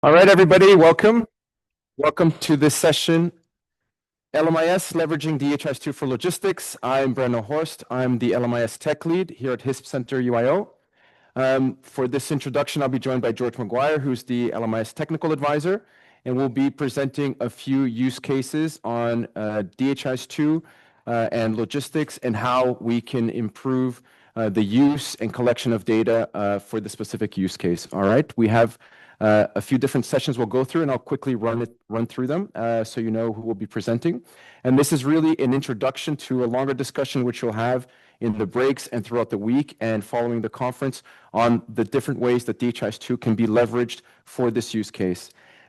All right, everybody, welcome. Welcome to this session, LMIS, Leveraging DHIS2 for Logistics. I'm Brenna Horst. I'm the LMIS Tech Lead here at HISP Center UIO. For this introduction, I'll be joined by George McGuire, who's the LMIS Technical Advisor, and we'll be presenting a few use cases on DHIS2 and logistics and how we can improve the use and collection of data for the specific use case. All right, we have a few different sessions we'll go through, and I'll quickly run through them so you know who will be presenting. And this is really an introduction to a longer discussion which you'll have in the breaks and throughout the week and following the conference on the different ways that DHIS2 can be leveraged for this use case.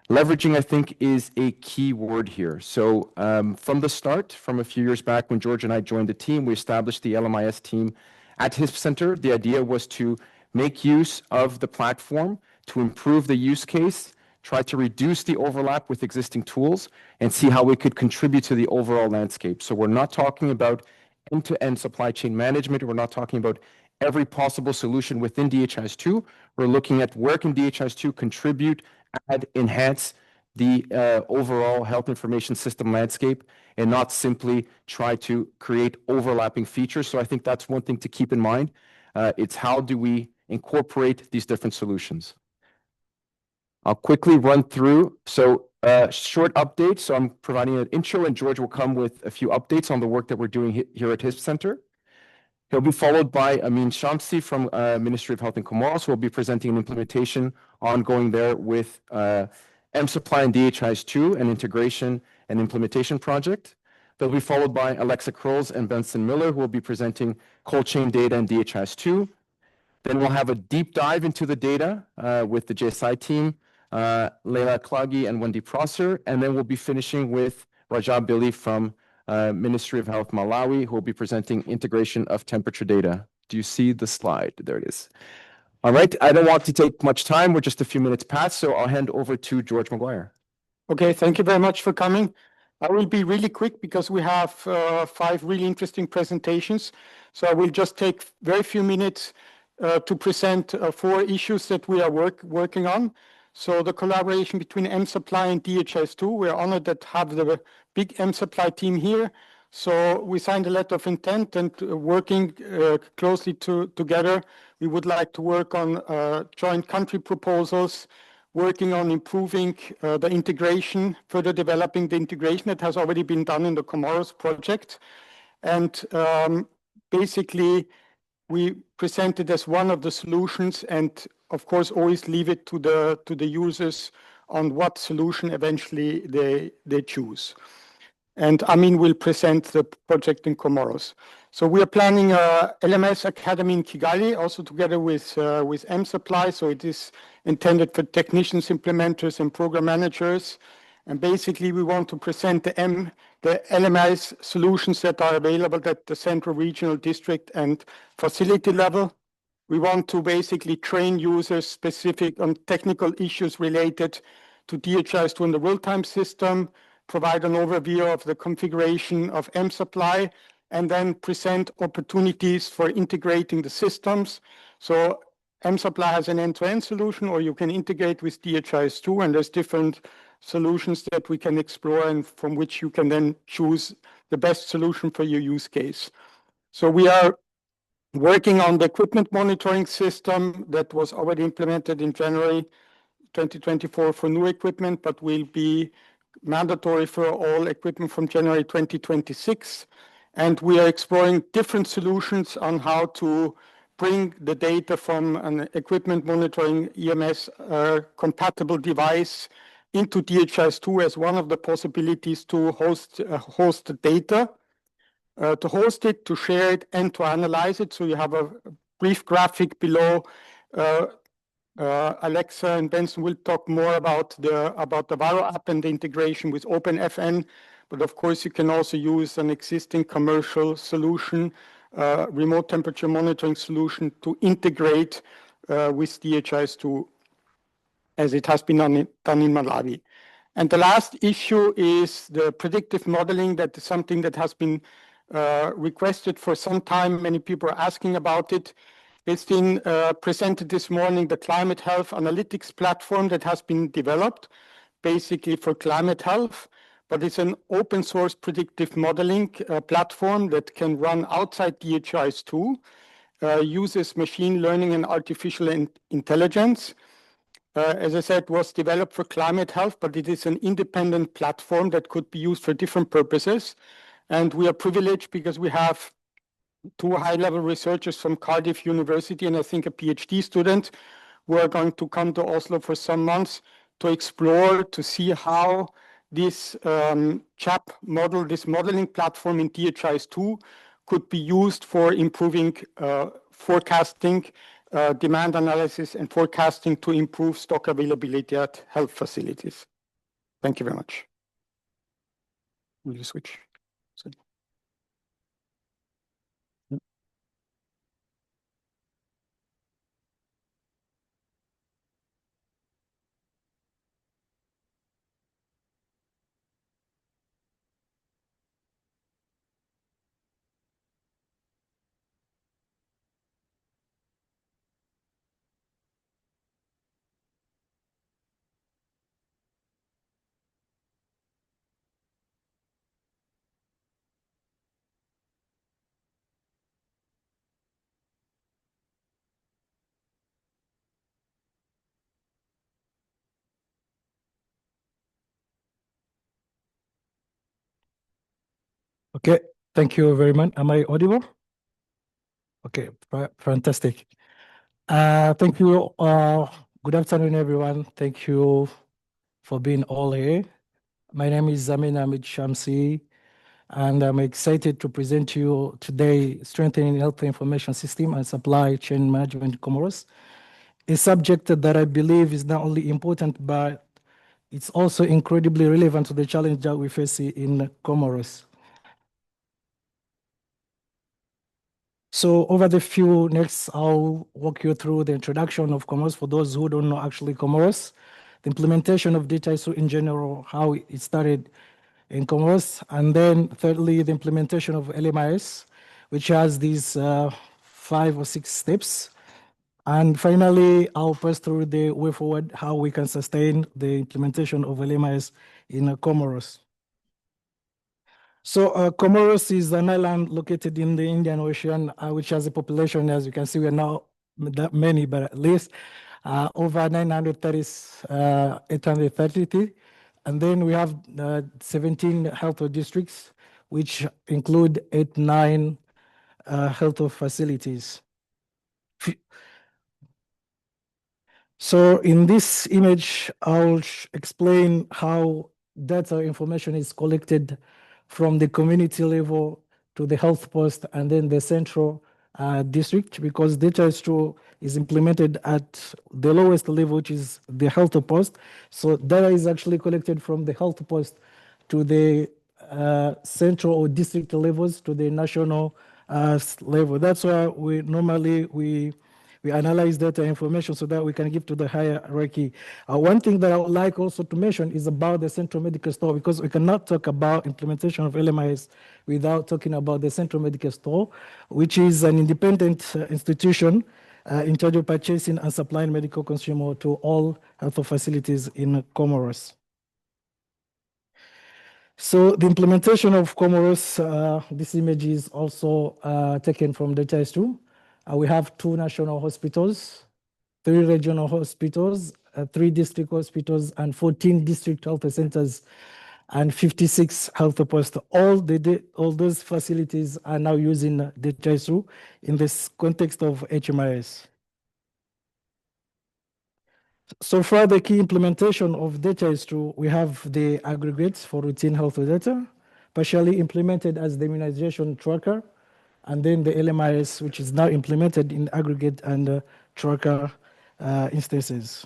Leveraging, I think, is a key word here. So from the start, from a few years back when George and I joined the team, we established the LMIS team at HISP Center. The idea was to make use of the platform to improve the use case, try to reduce the overlap with existing tools, and see how we could contribute to the overall landscape. So we're not talking about end-to-end supply chain management. We're not talking about every possible solution within DHIS2. We're looking at where can DHIS2 contribute, add, enhance the overall health information system landscape, and not simply try to create overlapping features. So I think that's one thing to keep in mind. It's how do we incorporate these different solutions. I'll quickly run through. So short update. So I'm providing an intro, and George will come with a few updates on the work that we're doing here at HISP Center. He'll be followed by Amin Shamsi from Ministry of Health in Comoros, who will be presenting an implementation ongoing there with mSupply and DHIS2, an integration and implementation project. They'll be followed by Alexa Krols and Benson Miller, who will be presenting cold chain data and DHIS2. Then we'll have a deep dive into the data with the JSI team, Leila Klagi and Wendy Prosser, and then we'll be finishing with Rajab Billy from Ministry of Health Malawi, who will be presenting integration of temperature data. Do you see the slide? There it is. All right, I don't want to take much time. We're just a few minutes past, so I'll hand over to George McGuire. Okay, thank you very much for coming. I will be really quick because we have 5 really interesting presentations. So I will just take very few minutes to present 4 issues that we are working on. So the collaboration between mSupply and DHIS2, we're honored that have the big mSupply team here. So we signed a letter of intent and working closely together. We would like to work on joint country proposals, working on improving the integration, further developing the integration that has already been done in the Comoros project. And basically, we present it as one of the solutions, and of course always leave it to the users on what solution eventually they choose. And Amin will present the project in Comoros. So we are planning a LMS Academy in Kigali, also together with mSupply. So it is intended for technicians, implementers, and program managers. And basically, we want to present the LMIS solutions that are available at the central, regional, district, and facility level. We want to basically train users specific on technical issues related to DHIS2 in the real-time system, provide an overview of the configuration of mSupply, and then present opportunities for integrating the systems. So mSupply has an end-to-end solution, or you can integrate with DHIS2, and there's different solutions that we can explore and from which you can then choose the best solution for your use case. So we are working on the equipment monitoring system that was already implemented in January 2024 for new equipment, but will be mandatory for all equipment from January 2026. And we are exploring different solutions on how to bring the data from an equipment monitoring EMS compatible device into DHIS2 as one of the possibilities to host the data, to host it, to share it, and to analyze it. So you have a brief graphic below. Alexa and Benson will talk more about the Varo app and the integration with OpenFN. But of course, you can also use an existing commercial solution, remote temperature monitoring solution, to integrate with DHIS2 as it has been done in Malawi. And the last issue is the predictive modeling. That is something that has been requested for some time. Many people are asking about it. Christine presented this morning the climate health analytics platform that has been developed basically for climate health, but it's an open source predictive modeling platform that can run outside DHIS2, uses machine learning and artificial intelligence. As I said, was developed for climate health, but it is an independent platform that could be used for different purposes. And we are privileged because we have two high-level researchers from Cardiff University and I think a PhD student who are going to come to Oslo for some months to explore, to see how this CHAP model, this modeling platform in DHIS2 could be used for improving forecasting, demand analysis and forecasting to improve stock availability at health facilities. Thank you very much. Will you switch? Sorry. Okay, thank you very much. Am I audible? Okay, fantastic. Thank you. Good afternoon, everyone. Thank you for being all here. My name is Zamin Ahmed Shamsi, and I'm excited to present to you today Strengthening Health Information System and Supply Chain Management in Comoros, a subject that I believe is not only important, but it's also incredibly relevant to the challenge that we face in Comoros. So over the few next, I'll walk you through the introduction of Comoros for those who don't know actually Comoros, the implementation of DHIS2 in general, how it started in Comoros, and then thirdly, the implementation of LMIS, which has these 5 or 6 steps. And finally, I'll pass through the way forward, how we can sustain the implementation of LMIS in Comoros. So Comoros is an island located in the Indian Ocean, which has a population, as you can see, we're not that many, but at least over 830. And then we have 17 health districts, which include 9 health facilities. So in this image, I'll explain how data information is collected from the community level to the health post and then the central district, because DHIS2 is implemented at the lowest level, which is the health post. So data is actually collected from the health post to the central or district levels to the national level. That's why we normally we analyze data information so that we can give to the hierarchy. One thing that I would like also to mention is about the Central Medical Store, because we cannot talk about implementation of LMIS without talking about the Central Medical Store, which is an independent institution in charge of purchasing and supplying medical consumer to all health facilities in Comoros. So the implementation of Comoros, this image is also taken from DHIS2. We have 2 national hospitals, 3 regional hospitals, 3 district hospitals, and 14 district health centers, and 56 health posts. All those facilities are now using DHIS2 in this context of HMIS. So far, the key implementation of DHIS2, we have the aggregates for routine health data, partially implemented as the immunization tracker, and then the LMIS, which is now implemented in aggregate and tracker instances.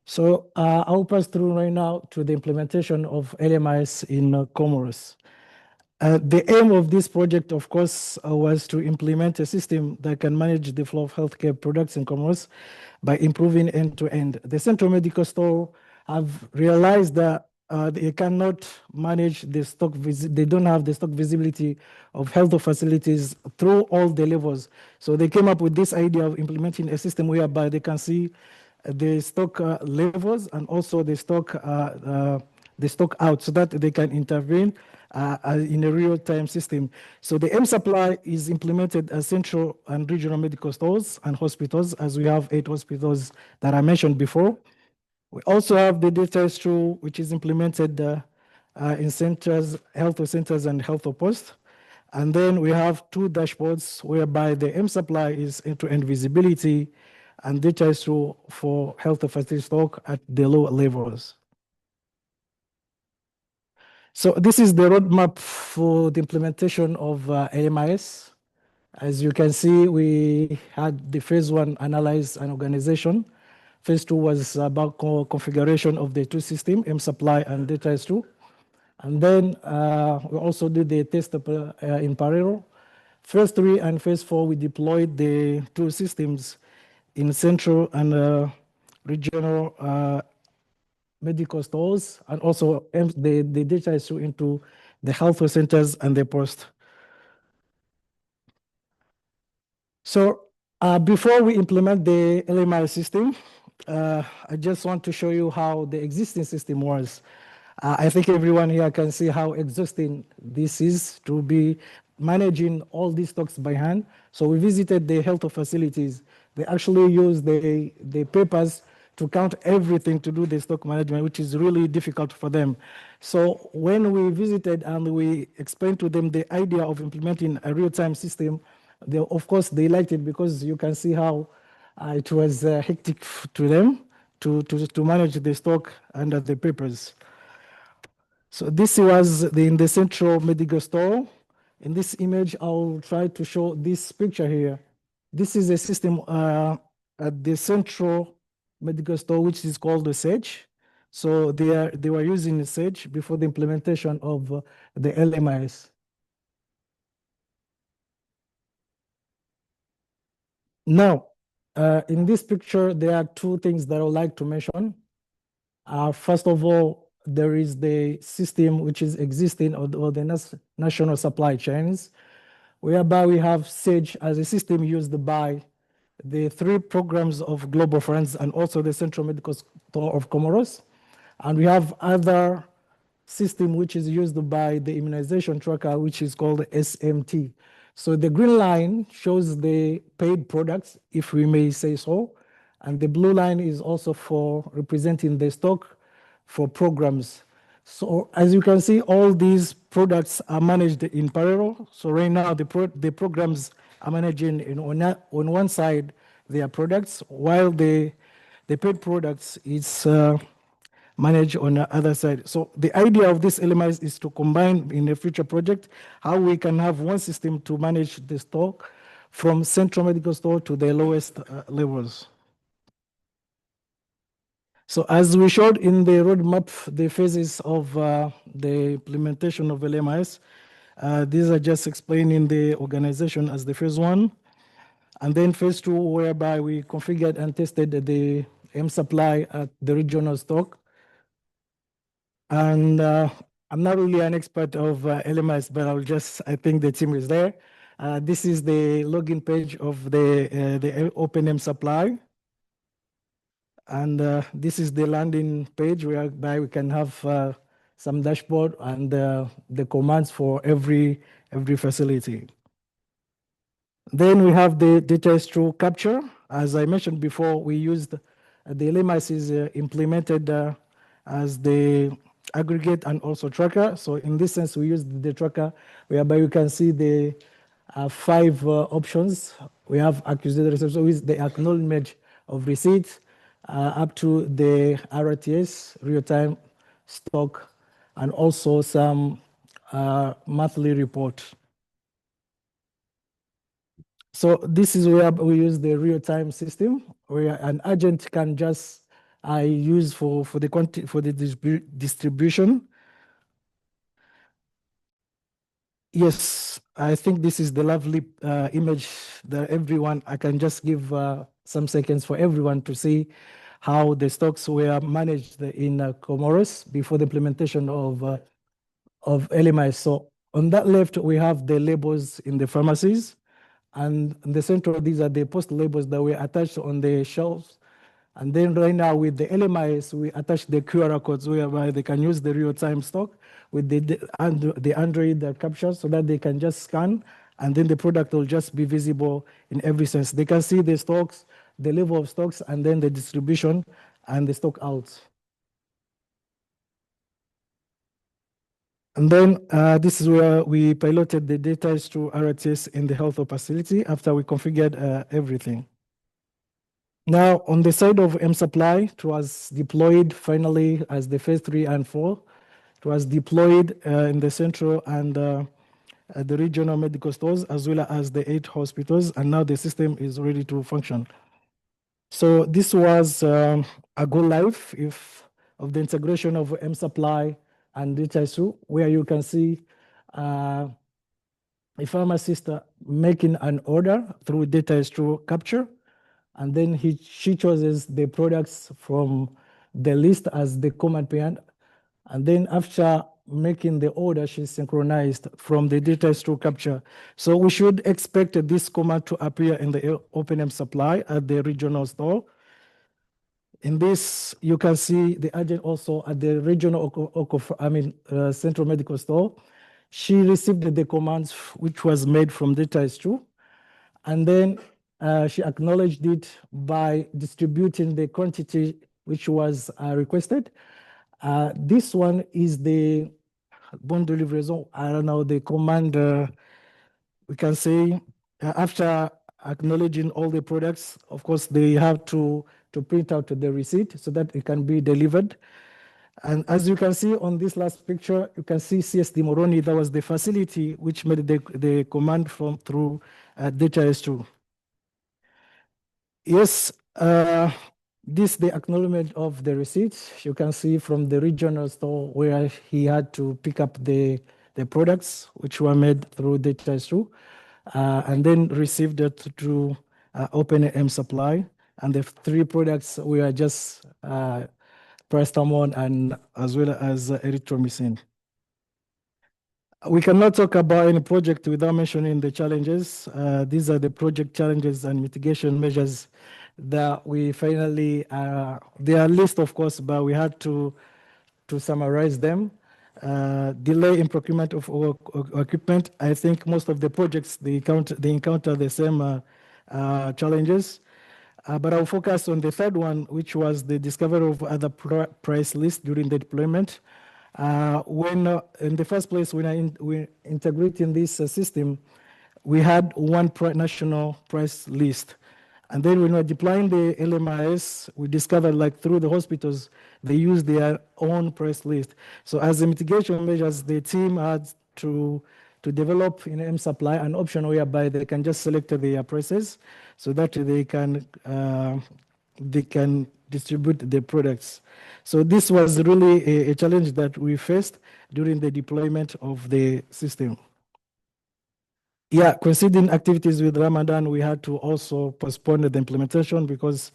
So I'll pass through right now to the implementation of LMIS in Comoros. The aim of this project, of course, was to implement a system that can manage the flow of healthcare products in Comoros by improving end-to-end. The Central Medical Store have realized that they cannot manage the stock, they don't have the stock visibility of health facilities through all the levels. So they came up with this idea of implementing a system whereby they can see the stock levels and also the stock out so that they can intervene in a real-time system. So the M supply is implemented as central and regional medical stores and hospitals, as we have 8 hospitals that I mentioned before. We also have the DHIS2, which is implemented in centers, health centers and health posts. And then we have 2 dashboards whereby the M supply is end-to-end visibility and DHIS2 for health facility stock at the lower levels. So this is the roadmap for the implementation of LMIS. As you can see, we had the phase 1 analyze and organization. Phase 2 was about configuration of the 2 systems, M supply and DHIS2. And then we also did the test in parallel. Phase 3 and phase 4, we deployed the 2 systems in central and regional medical stores, and also the DHIS2 into the health centers and the post. So before we implement the LMIS system, I just want to show you how the existing system was. I think everyone here can see how exhausting this is to be managing all these stocks by hand. So we visited the health facilities. They actually use the papers to count everything to do the stock management, which is really difficult for them. So when we visited and we explained to them the idea of implementing a real-time system, of course, they liked it because you can see how it was hectic to them to manage the stock under the papers. So this was in the central medical store. In this image, I'll try to show this picture here. This is a system at the central medical store, which is called the SAGE. So they were using the SAGE before the implementation of the LMIS. Now, in this picture, there are 2 things that I would like to mention. First of all, there is the system which is existing, or the national supply chains, whereby we have SAGE as a system used by the 3 programs of Global Friends and also the Central Medical Store of Comoros. And we have other system which is used by the immunization tracker, which is called SMT. So the green line shows the paid products, if we may say so. And the blue line is also for representing the stock for programs. So as you can see, all these products are managed in parallel. So right now, the programs are managing on one side their products, while the paid products is managed on the other side. So the idea of this LMIS is to combine in a future project how we can have one system to manage the stock from central medical store to the lowest levels. So as we showed in the roadmap, the phases of the implementation of LMIS, these are just explaining the organization as the phase 1. And then phase 2, whereby we configured and tested the M supply at the regional stock. And I'm not really an expert of LMIS, but I think the team is there. This is the login page of the OpenM supply. And this is the landing page whereby we can have some dashboard and the commands for every facility. Then we have the DHIS2 capture. As I mentioned before, we used the LMIS is implemented as the aggregate and also tracker. So in this sense, we use the tracker whereby you can see the 5 options. We have accusatory receipt, so is the acknowledgement of receipt up to the RTS, real-time stock, and also some monthly report. So this is where we use the real-time system, where an agent can just use for the distribution. Yes, I think this is the lovely image that I can just give some seconds for everyone to see how the stocks were managed in Comoros before the implementation of LMIS. So on that left, we have the labels in the pharmacies. And in the center, these are the post labels that were attached on the shelves. And then right now with the LMIS, we attach the QR codes whereby they can use the real-time stock with the Android capture so that they can just scan, and then the product will just be visible in every sense. They can see the stocks, the level of stocks, and then the distribution and the stock outs. And then this is where we piloted the DHIS2 RTS in the health facility after we configured everything. Now, on the side of M-Supply, it was deployed finally as the phase 3 and 4. It was deployed in the central and the regional medical stores, as well as the 8 hospitals, and now the system is ready to function. So this was a go live of the integration of M-Supply and DHIS2, where you can see a pharmacist making an order through DHIS2 capture, and then she chooses the products from the list as the command parent. And then after making the order, she's synchronized from the DHIS2 capture. So we should expect this command to appear in the OpenM supply at the regional store. In this, you can see the agent also at the regional, central medical store. She received the commands which was made from DHIS2, and then she acknowledged it by distributing the quantity which was requested. This one is the bon de livraison. I don't know, the command, we can say, after acknowledging all the products, of course, they have to print out the receipt so that it can be delivered. And as you can see on this last picture, you can see CSD Moroni, that was the facility which made the command through DHIS2. Yes, this the acknowledgement of the receipt. You can see from the regional store where he had to pick up the products which were made through DHIS2, and then received it through OpenM supply. And the 3 products were just paracetamol and as well as erythromycin. We cannot talk about any project without mentioning the challenges. These are the project challenges and mitigation measures that we finally, they are list of course, but we had to summarize them. Delay in procurement of equipment. I think most of the projects, they encounter the same challenges. But I'll focus on the third one, which was the discovery of other price lists during the deployment. When in the first place, when we integrating this system, we had one national price list. And then when we're deploying the LMIS, we discovered like through the hospitals, they use their own price list. So as a mitigation measures, the team had to develop in M-Supply an option whereby they can just select their prices so that they can distribute the products. So this was really a challenge that we faced during the deployment of the system. Yeah, coinciding activities with Ramadan, we had to also postpone the implementation because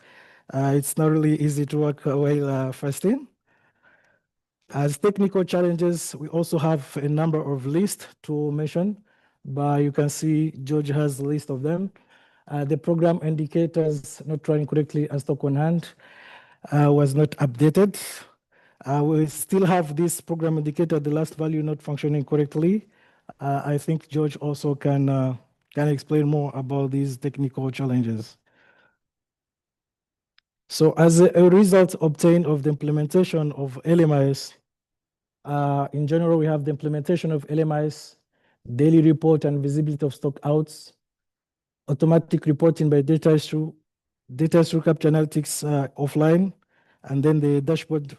it's not really easy to work while fasting. As technical challenges, we also have a number of lists to mention, but you can see George has a list of them. The program indicators not running correctly and stock on hand was not updated. We still have this program indicator, the last value not functioning correctly. I think George also can explain more about these technical challenges. So as a result obtained of the implementation of LMIS, in general, we have the implementation of LMIS, daily report and visibility of stock outs, automatic reporting by DHIS2 capture analytics offline, and then the dashboard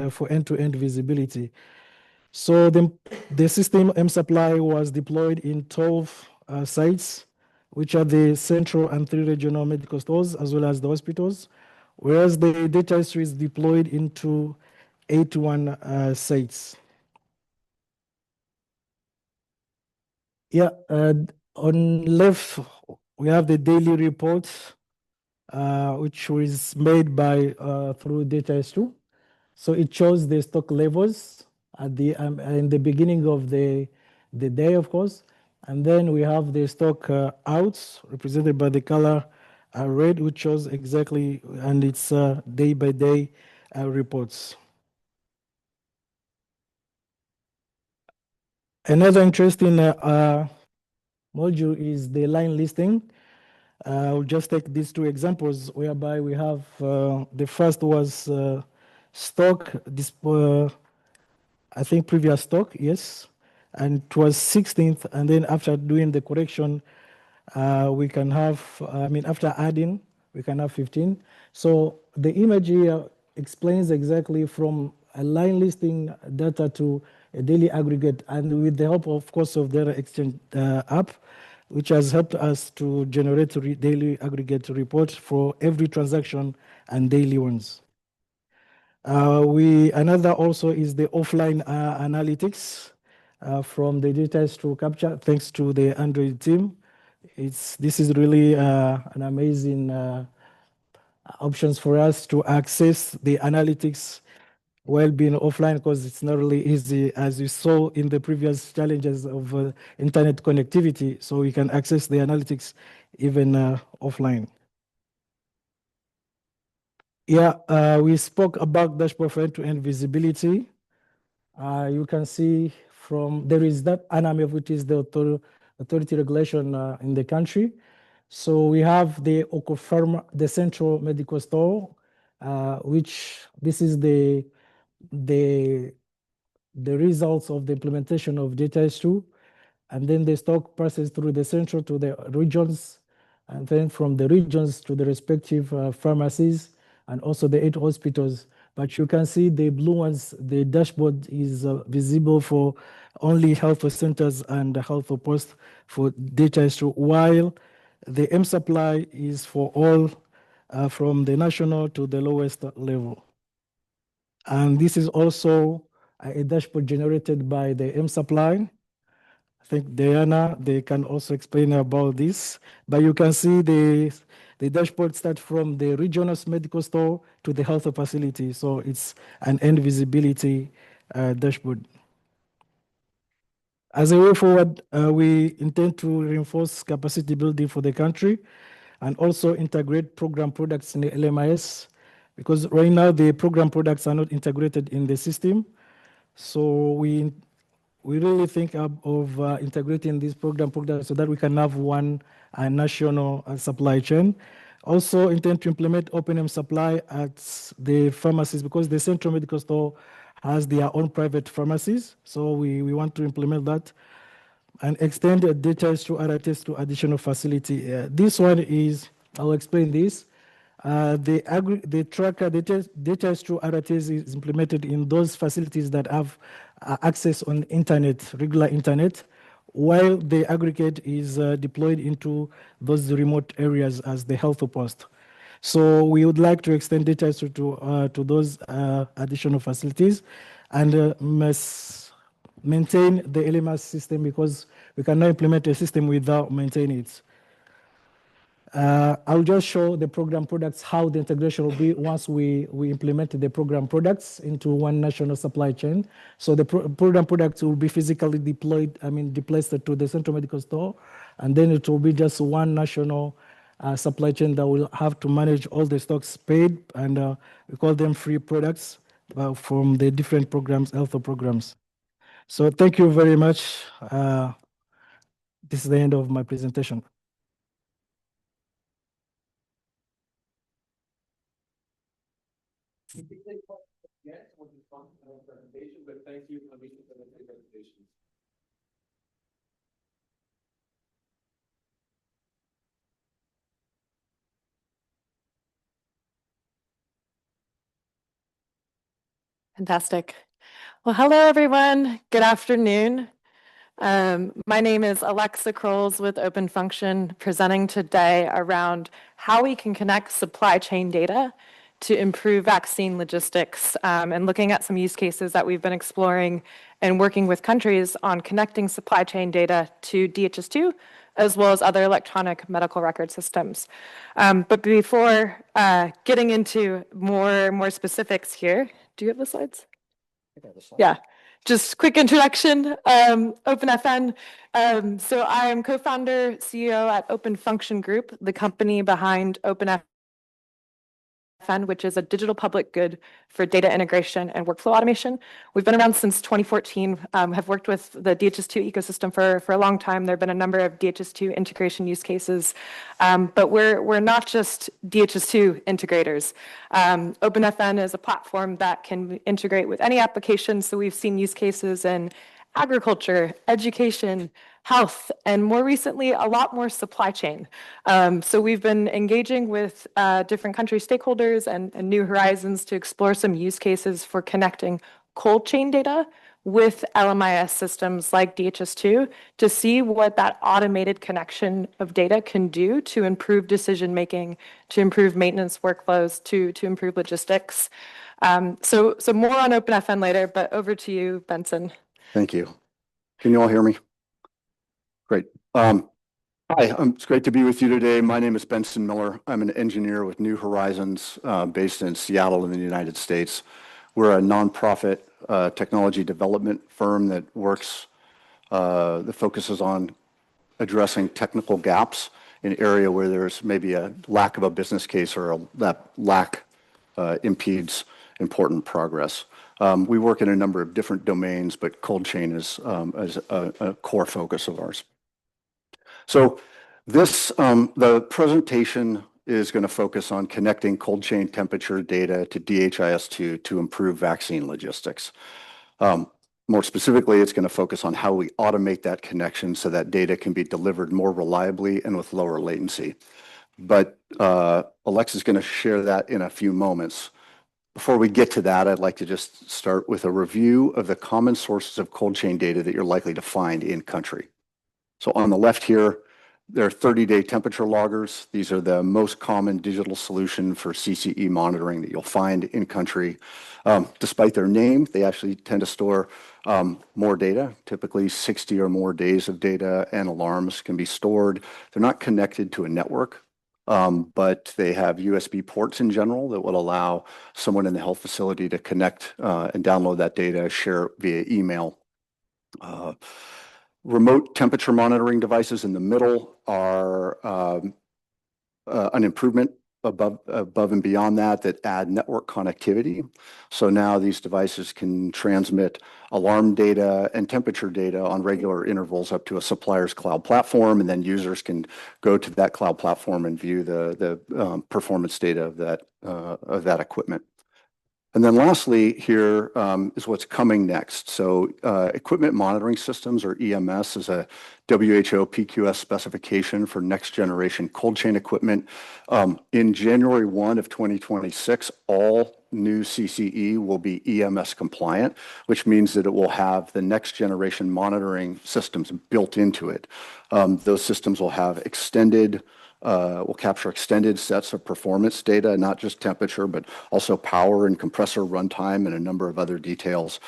for end-to-end visibility. So the system M-Supply was deployed in 12 sites, which are the central and 3 regional medical stores, as well as the hospitals, whereas the DHIS2 is deployed into 81 sites. Yeah, on left, we have the daily reports. which was made by through DHIS2. So it shows the stock levels at the in the beginning of the day, of course, and then we have the stock outs represented by the color red, which shows exactly, and it's day by day reports. Another interesting module is the line listing. I'll just take these two examples whereby we have the first was stock, I think previous stock, yes, and it was 16th, and then after doing the correction, we can have, after adding, we can have 15. So the image here explains exactly from a line listing data to a daily aggregate, and with the help, of course, of the Exchange app, which has helped us to generate daily aggregate report for every transaction and daily ones. Another also is the offline analytics from the DHIS2 capture, thanks to the Android team. This is really an amazing options for us to access the analytics while being offline, because it's not really easy, as you saw in the previous challenges of internet connectivity. So we can access the analytics even offline. Yeah, we spoke about dashboard for end-to-end visibility. You can see there is that ANAMEV, which is the authority regulation in the country. So we have the Okofarm, the central medical store, which this is the results of the implementation of DHIS2, and then the stock passes through the central to the regions, and then from the regions to the respective pharmacies, and also the 8 hospitals. But you can see the blue ones, the dashboard is visible for only health centers and health posts for DHIS2, while the M supply is for all from the national to the lowest level. And this is also a dashboard generated by the M supply. I think Diana, they can also explain about this, but you can see the dashboard starts from the regional medical store to the health facility. So it's an end visibility dashboard. As a way forward, we intend to reinforce capacity building for the country and also integrate program products in the LMIS, because right now the program products are not integrated in the system. So we really think of integrating these program products so that we can have one national supply chain. Also intend to implement OpenM supply at the pharmacies, because the central medical store has their own private pharmacies. So we want to implement that and extend the DHIS2 RTS to additional facility. This one is, I'll explain this. The tracker, DHIS2 RTS is implemented in those facilities that have access on internet, regular internet, while the aggregate is deployed into those remote areas as the health post. So we would like to extend DHIS2 to those additional facilities, and must maintain the LMIS system, because we cannot implement a system without maintaining it. I'll just show the program products, how the integration will be once we implement the program products into one national supply chain. So the program products will be physically deployed, displaced to the central medical store, and then it will be just one national supply chain that will have to manage all the stocks paid, and we call them free products from the different programs, health programs. So thank you very much. This is the end of my presentation. But thank you, Amisha, for the presentation. Fantastic. Well, hello, everyone. Good afternoon. My name is Alexa Krols with Open Function, presenting today around how we can connect supply chain data to improve vaccine logistics, and looking at some use cases that we've been exploring and working with countries on connecting supply chain data to DHIS2 as well as other electronic medical record systems. But before getting into more specifics here, do you have the slides? Yeah, just quick introduction, OpenFN. So I am co-founder, CEO at Open Function Group, the company behind OpenFN, which is a digital public good for data integration and workflow automation. We've been around since 2014, have worked with the DHIS2 ecosystem for a long time. There have been a number of DHIS2 integration use cases, but we're not just DHIS2 integrators. OpenFN is a platform that can integrate with any application, so we've seen use cases in agriculture, education, health, and more recently, a lot more supply chain. So we've been engaging with different country stakeholders and New Horizons to explore some use cases for connecting cold chain data with LMIS systems like DHIS2 to see what that automated connection of data can do to improve decision-making, to improve maintenance workflows, to improve logistics. So more on OpenFN later, but over to you, Benson. Thank you. Can you all hear me? Great. Hi, it's great to be with you today. My name is Benson Miller. I'm an engineer with New Horizons based in Seattle in the United States. We're a nonprofit technology development firm that focuses on addressing technical gaps in an area where there's maybe a lack of a business case or that lack impedes important progress. We work in a number of different domains, but cold chain is a core focus of ours. So the presentation is going to focus on connecting cold chain temperature data to DHIS2 to improve vaccine logistics. More specifically, it's going to focus on how we automate that connection so that data can be delivered more reliably and with lower latency. But Alexa's going to share that in a few moments. Before we get to that, I'd like to just start with a review of the common sources of cold chain data that you're likely to find in country. So on the left here, there are 30-day temperature loggers. These are the most common digital solution for CCE monitoring that you'll find in country. Despite their name, they actually tend to store more data. Typically 60 or more days of data and alarms can be stored. They're not connected to a network, but they have USB ports in general that will allow someone in the health facility to connect and download that data, share it via email. Remote temperature monitoring devices in the middle are an improvement above and beyond that add network connectivity. So now these devices can transmit alarm data and temperature data on regular intervals up to a supplier's cloud platform, and then users can go to that cloud platform and view the performance data of that equipment. And then lastly here is what's coming next. So equipment monitoring systems, or eMS, is a WHO PQS specification for next generation cold chain equipment. In January 1 of 2026, all new CCE will be eMS compliant, which means that it will have the next generation monitoring systems built into it. Those systems will have will capture extended sets of performance data, not just temperature, but also power and compressor runtime and a number of other details.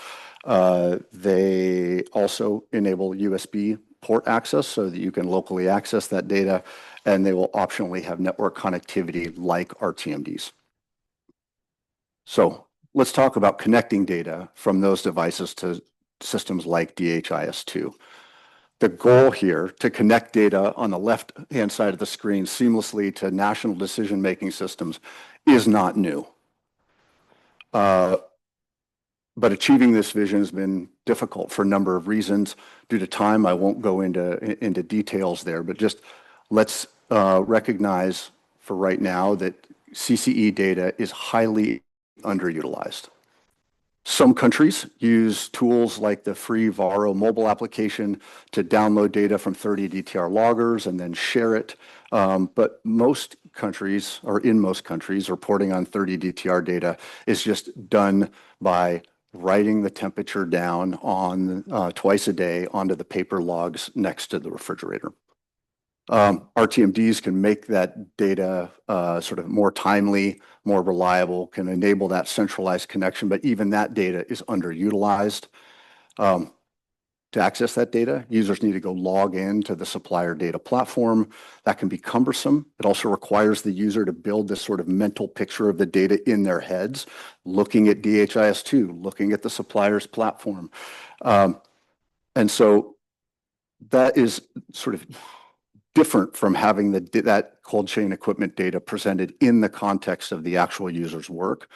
They also enable USB port access so that you can locally access that data, and they will optionally have network connectivity like RTMDs. So let's talk about connecting data from those devices to systems like DHIS2. The goal here to connect data on the left-hand side of the screen seamlessly to national decision-making systems is not new. But achieving this vision has been difficult for a number of reasons. Due to time, I won't go into details there, but just let's recognize for right now that CCE data is highly underutilized. Some countries use tools like the free Varo mobile application to download data from 30 DTR loggers and then share it. But most countries, or in most countries, reporting on 30 DTR data is just done by writing the temperature down on twice a day onto the paper logs next to the refrigerator. RTMDs can make that data sort of more timely, more reliable, can enable that centralized connection, but even that data is underutilized. to access that data. Users need to go log in to the supplier data platform. That can be cumbersome. It also requires the user to build this sort of mental picture of the data in their heads, looking at DHIS2, looking at the supplier's platform. And so that is sort of different from having that cold chain equipment data presented in the context of the actual user's work.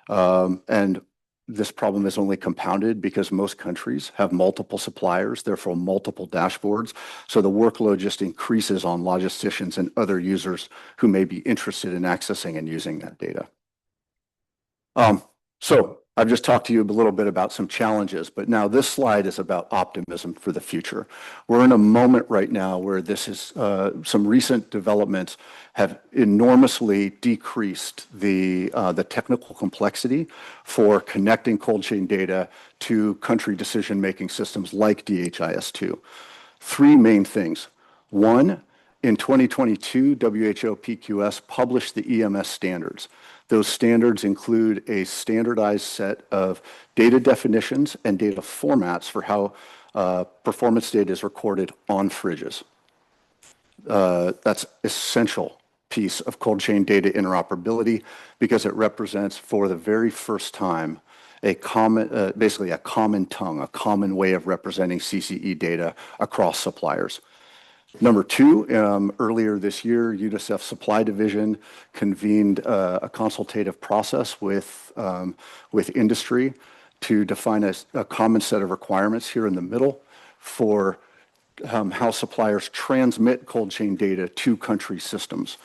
And this problem is only compounded because most countries have multiple suppliers, therefore multiple dashboards. So the workload just increases on logisticians and other users who may be interested in accessing and using that data. So I've just talked to you a little bit about some challenges, but now this slide is about optimism for the future. We're in a moment right now where this is some recent developments have enormously decreased the technical complexity for connecting cold chain data to country decision-making systems like DHIS2. Three main things. One, in 2022, WHO PQS published the eLMIS standards. Those standards include a standardized set of data definitions and data formats for how performance data is recorded on fridges. That's an essential piece of cold chain data interoperability because it represents for the very first time a common, basically a common tongue, a common way of representing CCE data across suppliers. Number two, earlier this year, UNICEF Supply Division convened a consultative process with industry to define a common set of requirements here in the middle for how suppliers transmit cold chain data to country systems.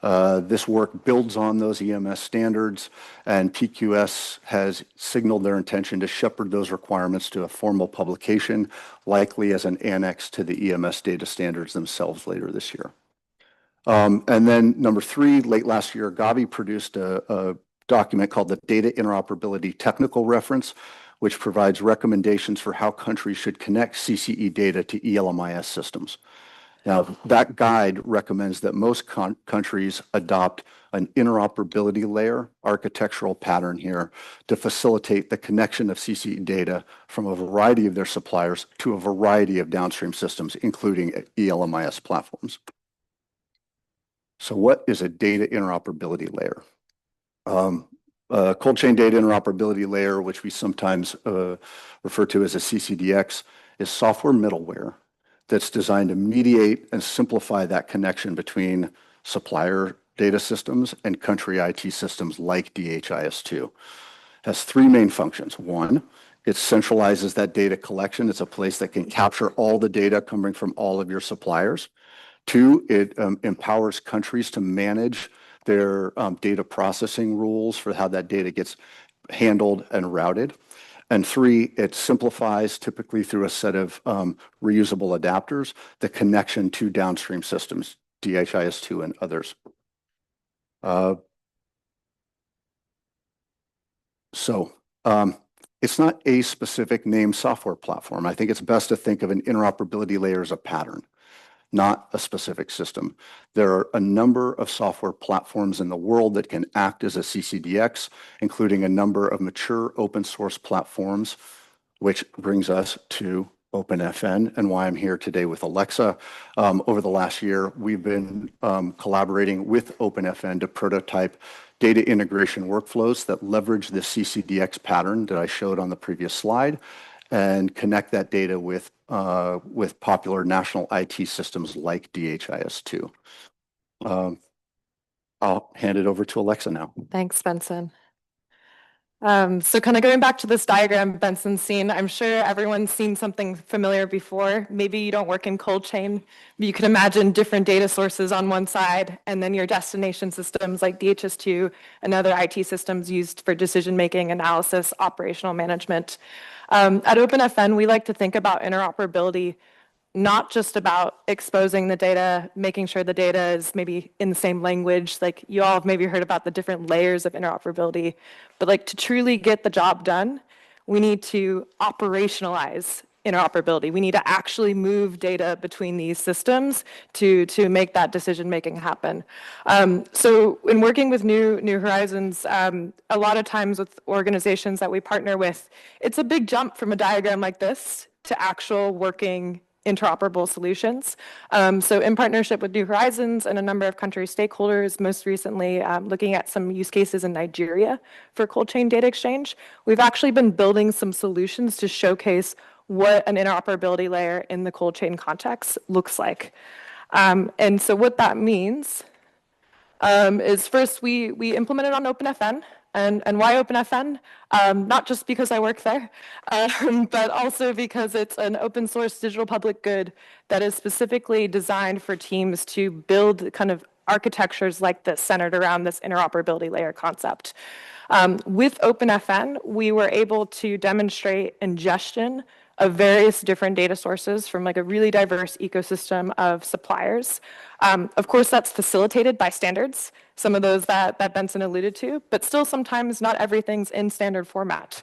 This work builds on those eLMIS standards, and PQS has signaled their intention to shepherd those requirements to a formal publication, likely as an annex to the eLMIS data standards themselves later this year. And then number three, late last year, Gavi produced a document called the Data Interoperability Technical Reference, which provides recommendations for how countries should connect CCE data to eLMIS systems. Now, that guide recommends that most countries adopt an interoperability layer, architectural pattern here, to facilitate the connection of CCE data from a variety of their suppliers to a variety of downstream systems, including eLMIS platforms. So what is a data interoperability layer? Cold chain data interoperability layer, which we sometimes refer to as a CCDX, is software middleware that's designed to mediate and simplify that connection between supplier data systems and country IT systems like DHIS2. It has three main functions. One, it centralizes that data collection. It's a place that can capture all the data coming from all of your suppliers. Two, it empowers countries to manage their data processing rules for how that data gets handled and routed. And three, it simplifies, typically through a set of reusable adapters, the connection to downstream systems, DHIS2 and others. It's not a specific named software platform. I think it's best to think of an interoperability layer as a pattern, not a specific system. There are a number of software platforms in the world that can act as a CCDX, including a number of mature open source platforms, which brings us to OpenFN and why I'm here today with Alexa. Over the last year, we've been collaborating with OpenFN to prototype data integration workflows that leverage the CCDX pattern that I showed on the previous slide and connect that data with popular national IT systems like DHIS2. I'll hand it over to Alexa now. Thanks, Benson. So kind of going back to this diagram Benson's seen, I'm sure everyone's seen something familiar before. Maybe you don't work in cold chain, but you can imagine different data sources on one side, and then your destination systems like DHIS2 and other IT systems used for decision-making, analysis, operational management. At OpenFN, we like to think about interoperability not just about exposing the data, making sure the data is maybe in the same language, like you all have maybe heard about the different layers of interoperability, but like to truly get the job done, we need to operationalize interoperability. We need to actually move data between these systems to make that decision-making happen. So in working with New Horizons, a lot of times with organizations that we partner with, it's a big jump from a diagram like this to actual working interoperable solutions. So in partnership with New Horizons and a number of country stakeholders, most recently looking at some use cases in Nigeria for cold chain data exchange, we've actually been building some solutions to showcase what an interoperability layer in the cold chain context looks like. And so what that means is first we implemented on OpenFN. And why OpenFN? Not just because I work there, but also because it's an open source digital public good that is specifically designed for teams to build kind of architectures like this centered around this interoperability layer concept. With OpenFN, we were able to demonstrate ingestion of various different data sources from like a really diverse ecosystem of suppliers. Of course, that's facilitated by standards, some of those that Benson alluded to, but still sometimes not everything's in standard format.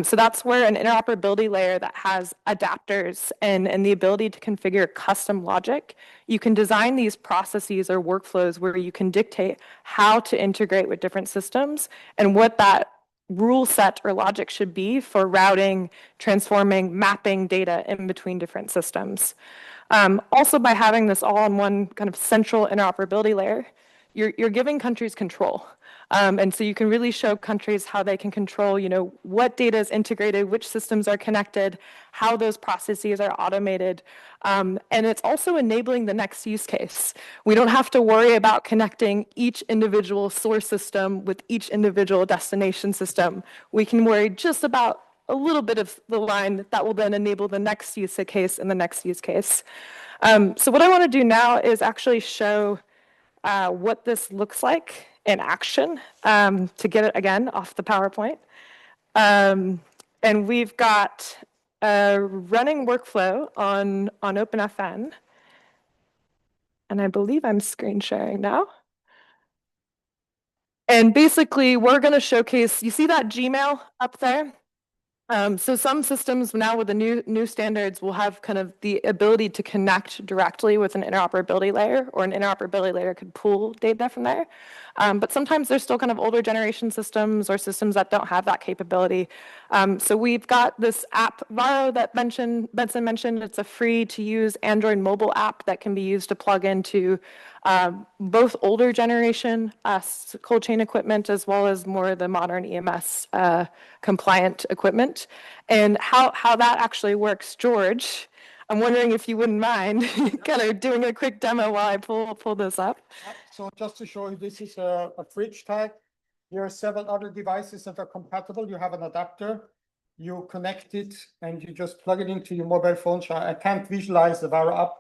So that's where an interoperability layer that has adapters and the ability to configure custom logic, you can design these processes or workflows where you can dictate how to integrate with different systems and what that rule set or logic should be for routing, transforming, mapping data in between different systems. Also, by having this all in one kind of central interoperability layer, you're giving countries control. And so you can really show countries how they can control, what data is integrated, which systems are connected, how those processes are automated. And it's also enabling the next use case. We don't have to worry about connecting each individual source system with each individual destination system. We can worry just about a little bit of the line that will then enable the next use case and the next use case. So what I want to do now is actually show what this looks like in action to get it again off the PowerPoint. And we've got a running workflow on OpenFN. And I believe I'm screen sharing now. And basically, we're going to showcase, you see that Gmail up there? So some systems now with the new standards will have kind of the ability to connect directly with an interoperability layer, or an interoperability layer could pull data from there. But sometimes there's still kind of older generation systems or systems that don't have that capability. So we've got this app, Varo, that Benson mentioned. It's a free-to-use Android mobile app that can be used to plug into both older generation cold chain equipment as well as more of the modern EMS compliant equipment. And how that actually works, George, I'm wondering if you wouldn't mind kind of doing a quick demo while I pull this up. So just to show you, this is a fridge tag. There are several other devices that are compatible. You have an adapter, you connect it, and you just plug it into your mobile phone. So I can't visualize the Varo app,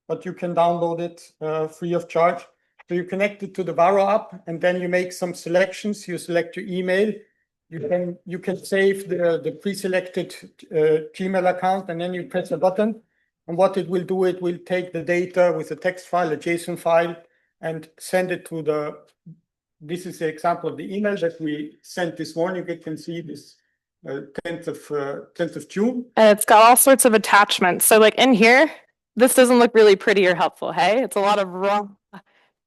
but you can download it free of charge. So you connect it to the Varo app, and then you make some selections. You select your email. You can save the pre-selected Gmail account, and then you press a button. And what it will do, it will take the data with a text file, a JSON file, and send it to this is the example of the email that we sent this morning. You can see this 10th of June. And it's got all sorts of attachments. So like in here, this doesn't look really pretty or helpful, hey? It's a lot of raw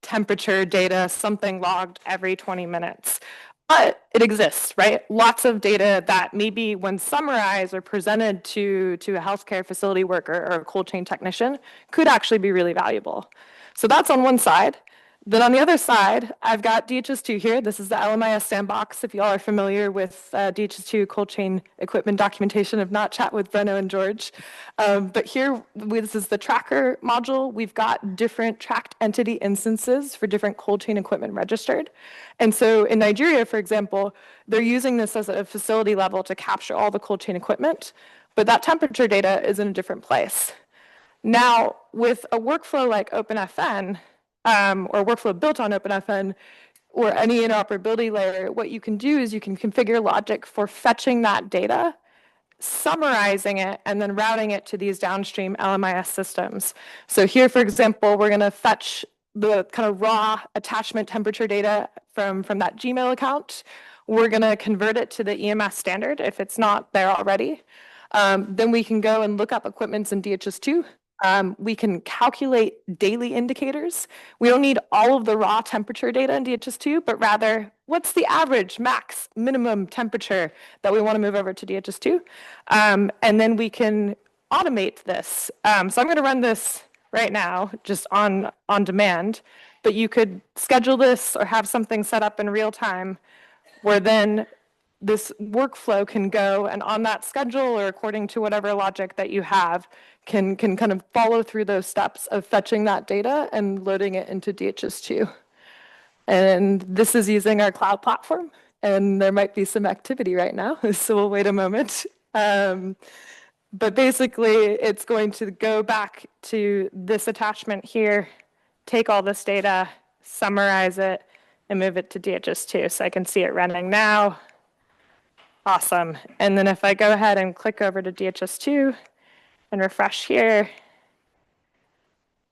temperature data, something logged every 20 minutes. But it exists, right? Lots of data that maybe when summarized or presented to a healthcare facility worker or a cold chain technician could actually be really valuable. So that's on one side. Then on the other side, I've got DHIS2 here. This is the LMIS sandbox. If y'all are familiar with DHIS2 cold chain equipment documentation, if not, chat with Breno and George. But here, this is the tracker module. We've got different tracked entity instances for different cold chain equipment registered. And so in Nigeria, for example, they're using this as a facility level to capture all the cold chain equipment, but that temperature data is in a different place. Now, with a workflow like OpenFN, or workflow built on OpenFN, or any interoperability layer, what you can do is you can configure logic for fetching that data, summarizing it, and then routing it to these downstream LMIS systems. So here, for example, we're going to fetch the kind of raw attachment temperature data from that Gmail account. We're going to convert it to the EMS standard if it's not there already. Then we can go and look up equipments in DHIS2. We can calculate daily indicators. We don't need all of the raw temperature data in DHIS2, but rather what's the average, max, minimum temperature that we want to move over to DHIS2. And then we can automate this. So I'm going to run this right now, just on demand, but you could schedule this or have something set up in real time where then this workflow can go and on that schedule or according to whatever logic that you have can kind of follow through those steps of fetching that data and loading it into DHIS2. And this is using our cloud platform, and there might be some activity right now, so we'll wait a moment. But basically, it's going to go back to this attachment here, take all this data, summarize it, and move it to DHIS2. So I can see it running now. Awesome. And then if I go ahead and click over to DHIS2 and refresh here,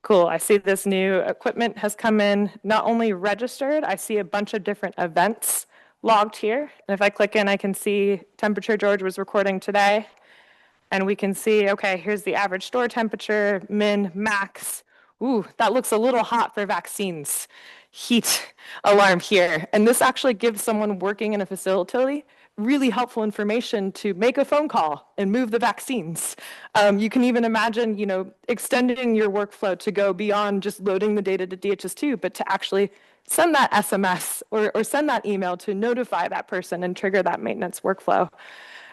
cool, I see this new equipment has come in, not only registered, I see a bunch of different events logged here. And if I click in, I can see temperature George was recording today. And we can see, okay, here's the average store temperature, min, max. Ooh, that looks a little hot for vaccines. Heat alarm here. And this actually gives someone working in a facility really helpful information to make a phone call and move the vaccines. You can even imagine, extending your workflow to go beyond just loading the data to DHIS2, but to actually send that SMS or send that email to notify that person and trigger that maintenance workflow.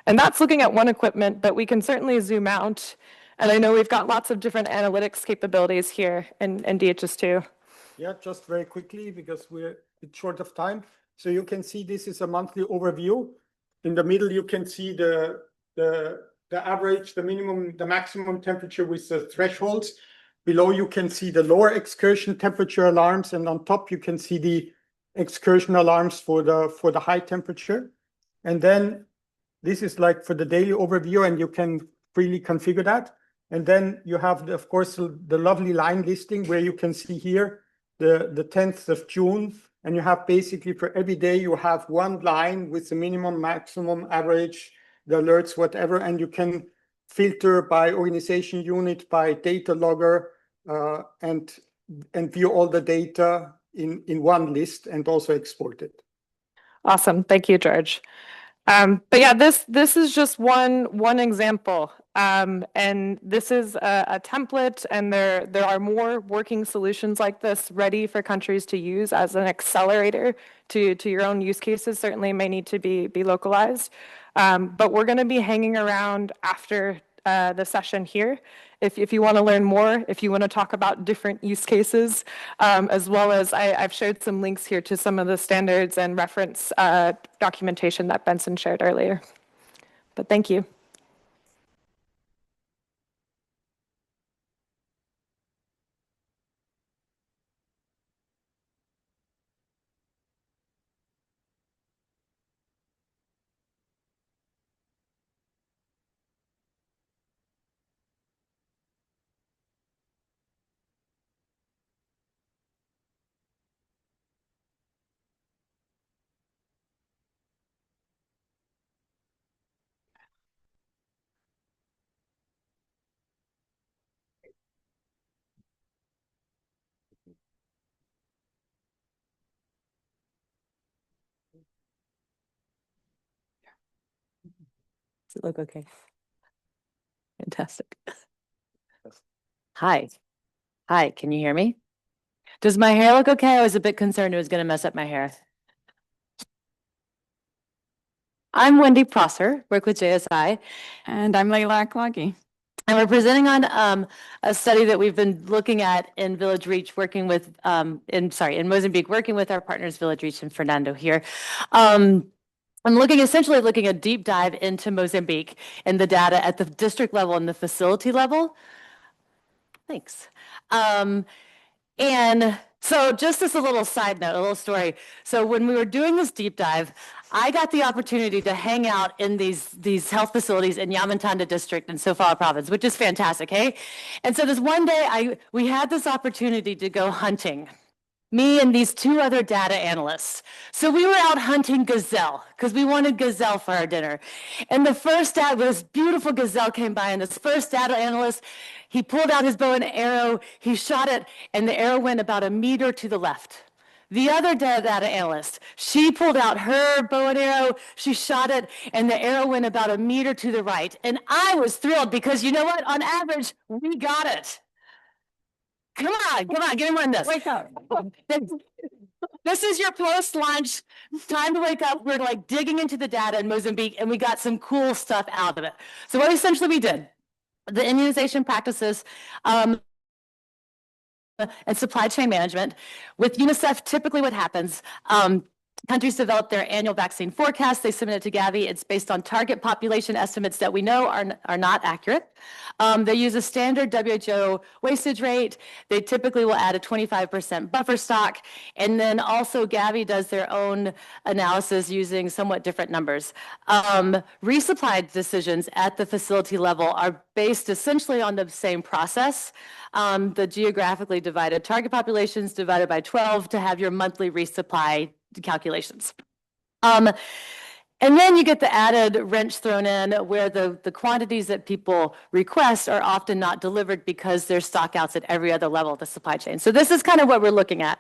And that's looking at one equipment, but we can certainly zoom out. And I know we've got lots of different analytics capabilities here in DHIS2. Yeah, just very quickly, because we're a bit short of time. So you can see this is a monthly overview. In the middle, you can see the average, the minimum, the maximum temperature with the thresholds. Below, you can see the lower excursion temperature alarms, and on top, you can see the excursion alarms for the high temperature. And then this is like for the daily overview, and you can freely configure that. And then you have, of course, the lovely line listing where you can see here the 10th of June. And you have basically for every day, you have one line with the minimum, maximum, average, the alerts, whatever. And you can filter by organization unit, by data logger, and view all the data in one list and also export it. Awesome. Thank you, George. But yeah, this is just one example. And this is a template, and there are more working solutions like this ready for countries to use as an accelerator to your own use cases. Certainly may need to be localized. But we're going to be hanging around after the session here. If you want to learn more, if you want to talk about different use cases, as well as I've shared some links here to some of the standards and reference documentation that Benson shared earlier. But thank you. Does it look okay? Fantastic. Hi. Hi, can you hear me? Does my hair look okay? I was a bit concerned it was going to mess up my hair. I'm Wendy Prosser, work with JSI. And I'm Layla Aklagi. And we're presenting on a study that we've been looking at in Village Reach, working with, in Mozambique, working with our partners, Village Reach and Fernando here. I'm essentially looking at a deep dive into Mozambique and the data at the district level and the facility level. Thanks. And so just as a little side note, a little story. So when we were doing this deep dive, I got the opportunity to hang out in these health facilities in Yamatanda district in Sofala province, which is fantastic, hey? And so this one day, we had this opportunity to go hunting, me and these two other data analysts. So we were out hunting gazelle because we wanted gazelle for our dinner. And this beautiful gazelle came by, and this first data analyst, he pulled out his bow and arrow, he shot it, and the arrow went about 1 meter to the left. The other data analyst, she pulled out her bow and arrow, she shot it, and the arrow went about a meter to the right. And I was thrilled because you know what? On average, we got it. Come on, give me one of this. Wake up. This is your post-lunch time to wake up. We're like digging into the data in Mozambique, and we got some cool stuff out of it. So what essentially we did, the immunization practices, and supply chain management. With UNICEF, typically what happens, countries develop their annual vaccine forecast. They submit it to Gavi. It's based on target population estimates that we know are not accurate. They use a standard WHO wastage rate. They typically will add a 25% buffer stock. And then also Gavi does their own analysis using somewhat different numbers. Resupply decisions at the facility level are based essentially on the same process. The geographically divided target populations divided by 12 to have your monthly resupply calculations. And then you get the added wrench thrown in where the quantities that people request are often not delivered because there's stockouts at every other level of the supply chain. So this is kind of what we're looking at.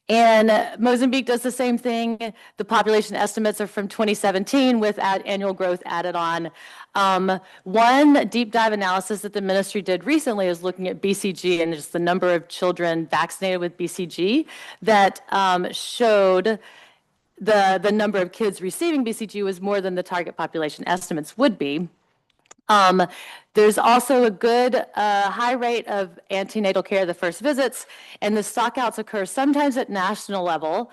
And Mozambique does the same thing. The population estimates are from 2017 with annual growth added on. One deep dive analysis that the ministry did recently is looking at BCG and just the number of children vaccinated with BCG that showed the number of kids receiving BCG was more than the target population estimates would be. There's also a good high rate of antenatal care, the first visits, and the stockouts occur sometimes at national level,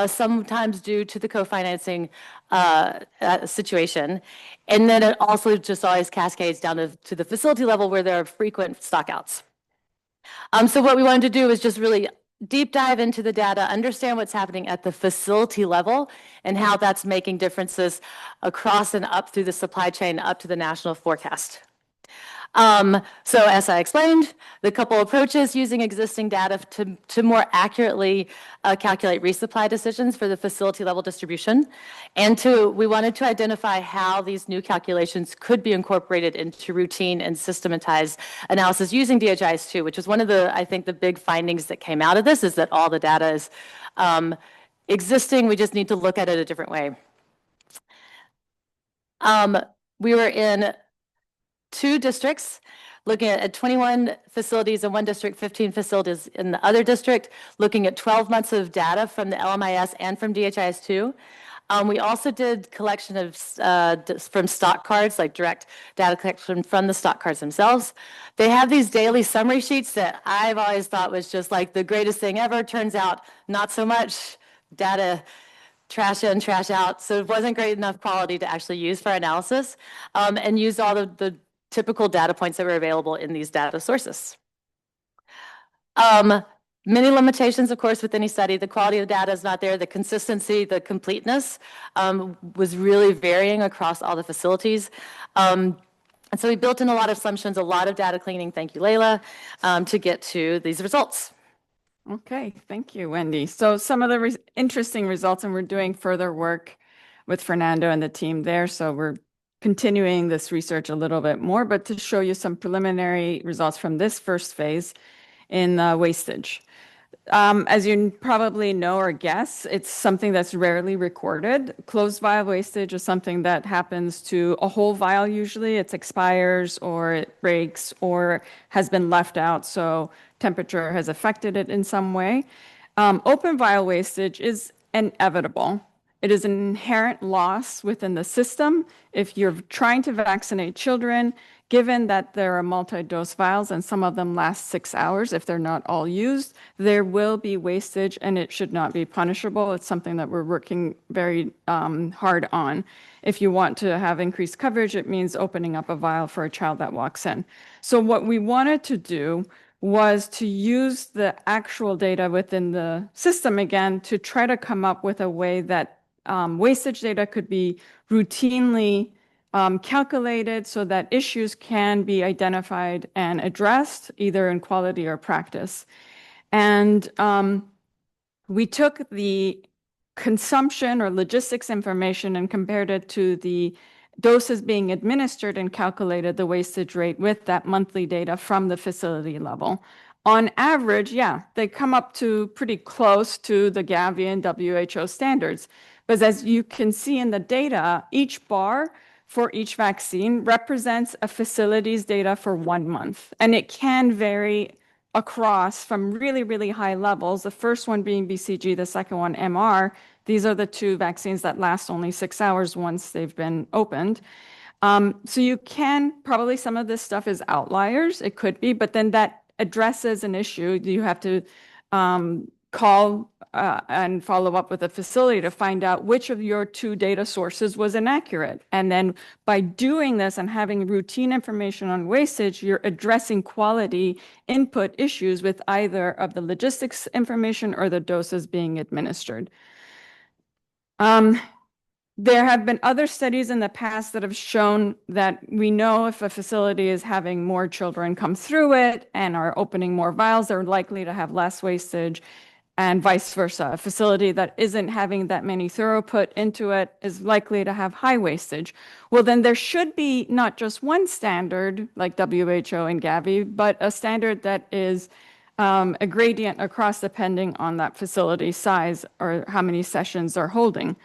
sometimes due to the co-financing situation. And then it also just always cascades down to the facility level where there are frequent stockouts. So what we wanted to do is just really deep dive into the data, understand what's happening at the facility level and how that's making differences across and up through the supply chain, up to the national forecast. So as I explained, the couple approaches using existing data to more accurately calculate resupply decisions for the facility level distribution. And we wanted to identify how these new calculations could be incorporated into routine and systematized analysis using DHIS2, which was one of I think the big findings that came out of this is that all the data is existing. We just need to look at it a different way. We were in 2 districts, looking at 21 facilities in one district, 15 facilities in the other district, looking at 12 months of data from the LMIS and from DHIS2. We also did collection of from stock cards, like direct data collection from the stock cards themselves. They have these daily summary sheets that I've always thought was just like the greatest thing ever. Turns out not so much. Data trash in, trash out. So it wasn't great enough quality to actually use for analysis, and used all the typical data points that were available in these data sources. Many limitations, of course, with any study. The quality of data is not there. The consistency, the completeness was really varying across all the facilities. And so we built in a lot of assumptions, a lot of data cleaning, thank you, Layla, to get to these results. Okay, thank you, Wendy. So some of the interesting results, and we're doing further work with Fernando and the team there. So we're continuing this research a little bit more, but to show you some preliminary results from this first phase in wastage. As you probably know or guess, it's something that's rarely recorded. Closed vial wastage is something that happens to a whole vial usually. It expires or it breaks or has been left out, so temperature has affected it in some way. Open vial wastage is inevitable. It is an inherent loss within the system. If you're trying to vaccinate children, given that there are multi-dose vials and some of them last 6 hours if they're not all used, there will be wastage and it should not be punishable. It's something that we're working very hard on. If you want to have increased coverage, it means opening up a vial for a child that walks in. So what we wanted to do was to use the actual data within the system again to try to come up with a way that wastage data could be routinely calculated so that issues can be identified and addressed either in quality or practice. And we took the consumption or logistics information and compared it to the doses being administered and calculated the wastage rate with that monthly data from the facility level. on average, yeah, they come up to pretty close to the Gavi and WHO standards. But as you can see in the data, each bar for each vaccine represents a facility's data for 1 month. And it can vary across from really, really high levels. The first one being BCG, the second one MR. These are the two vaccines that last only 6 hours once they've been opened. So you can, probably some of this stuff is outliers, it could be, but then that addresses an issue. You have to call and follow up with a facility to find out which of your 2 data sources was inaccurate. And then by doing this and having routine information on wastage, you're addressing quality input issues with either of the logistics information or the doses being administered. There have been other studies in the past that have shown that we know if a facility is having more children come through it and are opening more vials, they're likely to have less wastage, and vice versa. A facility that isn't having that many throughput into it is likely to have high wastage. Well, then there should be not just one standard like WHO and Gavi, but a standard that is a gradient across depending on that facility size or how many sessions they're holding.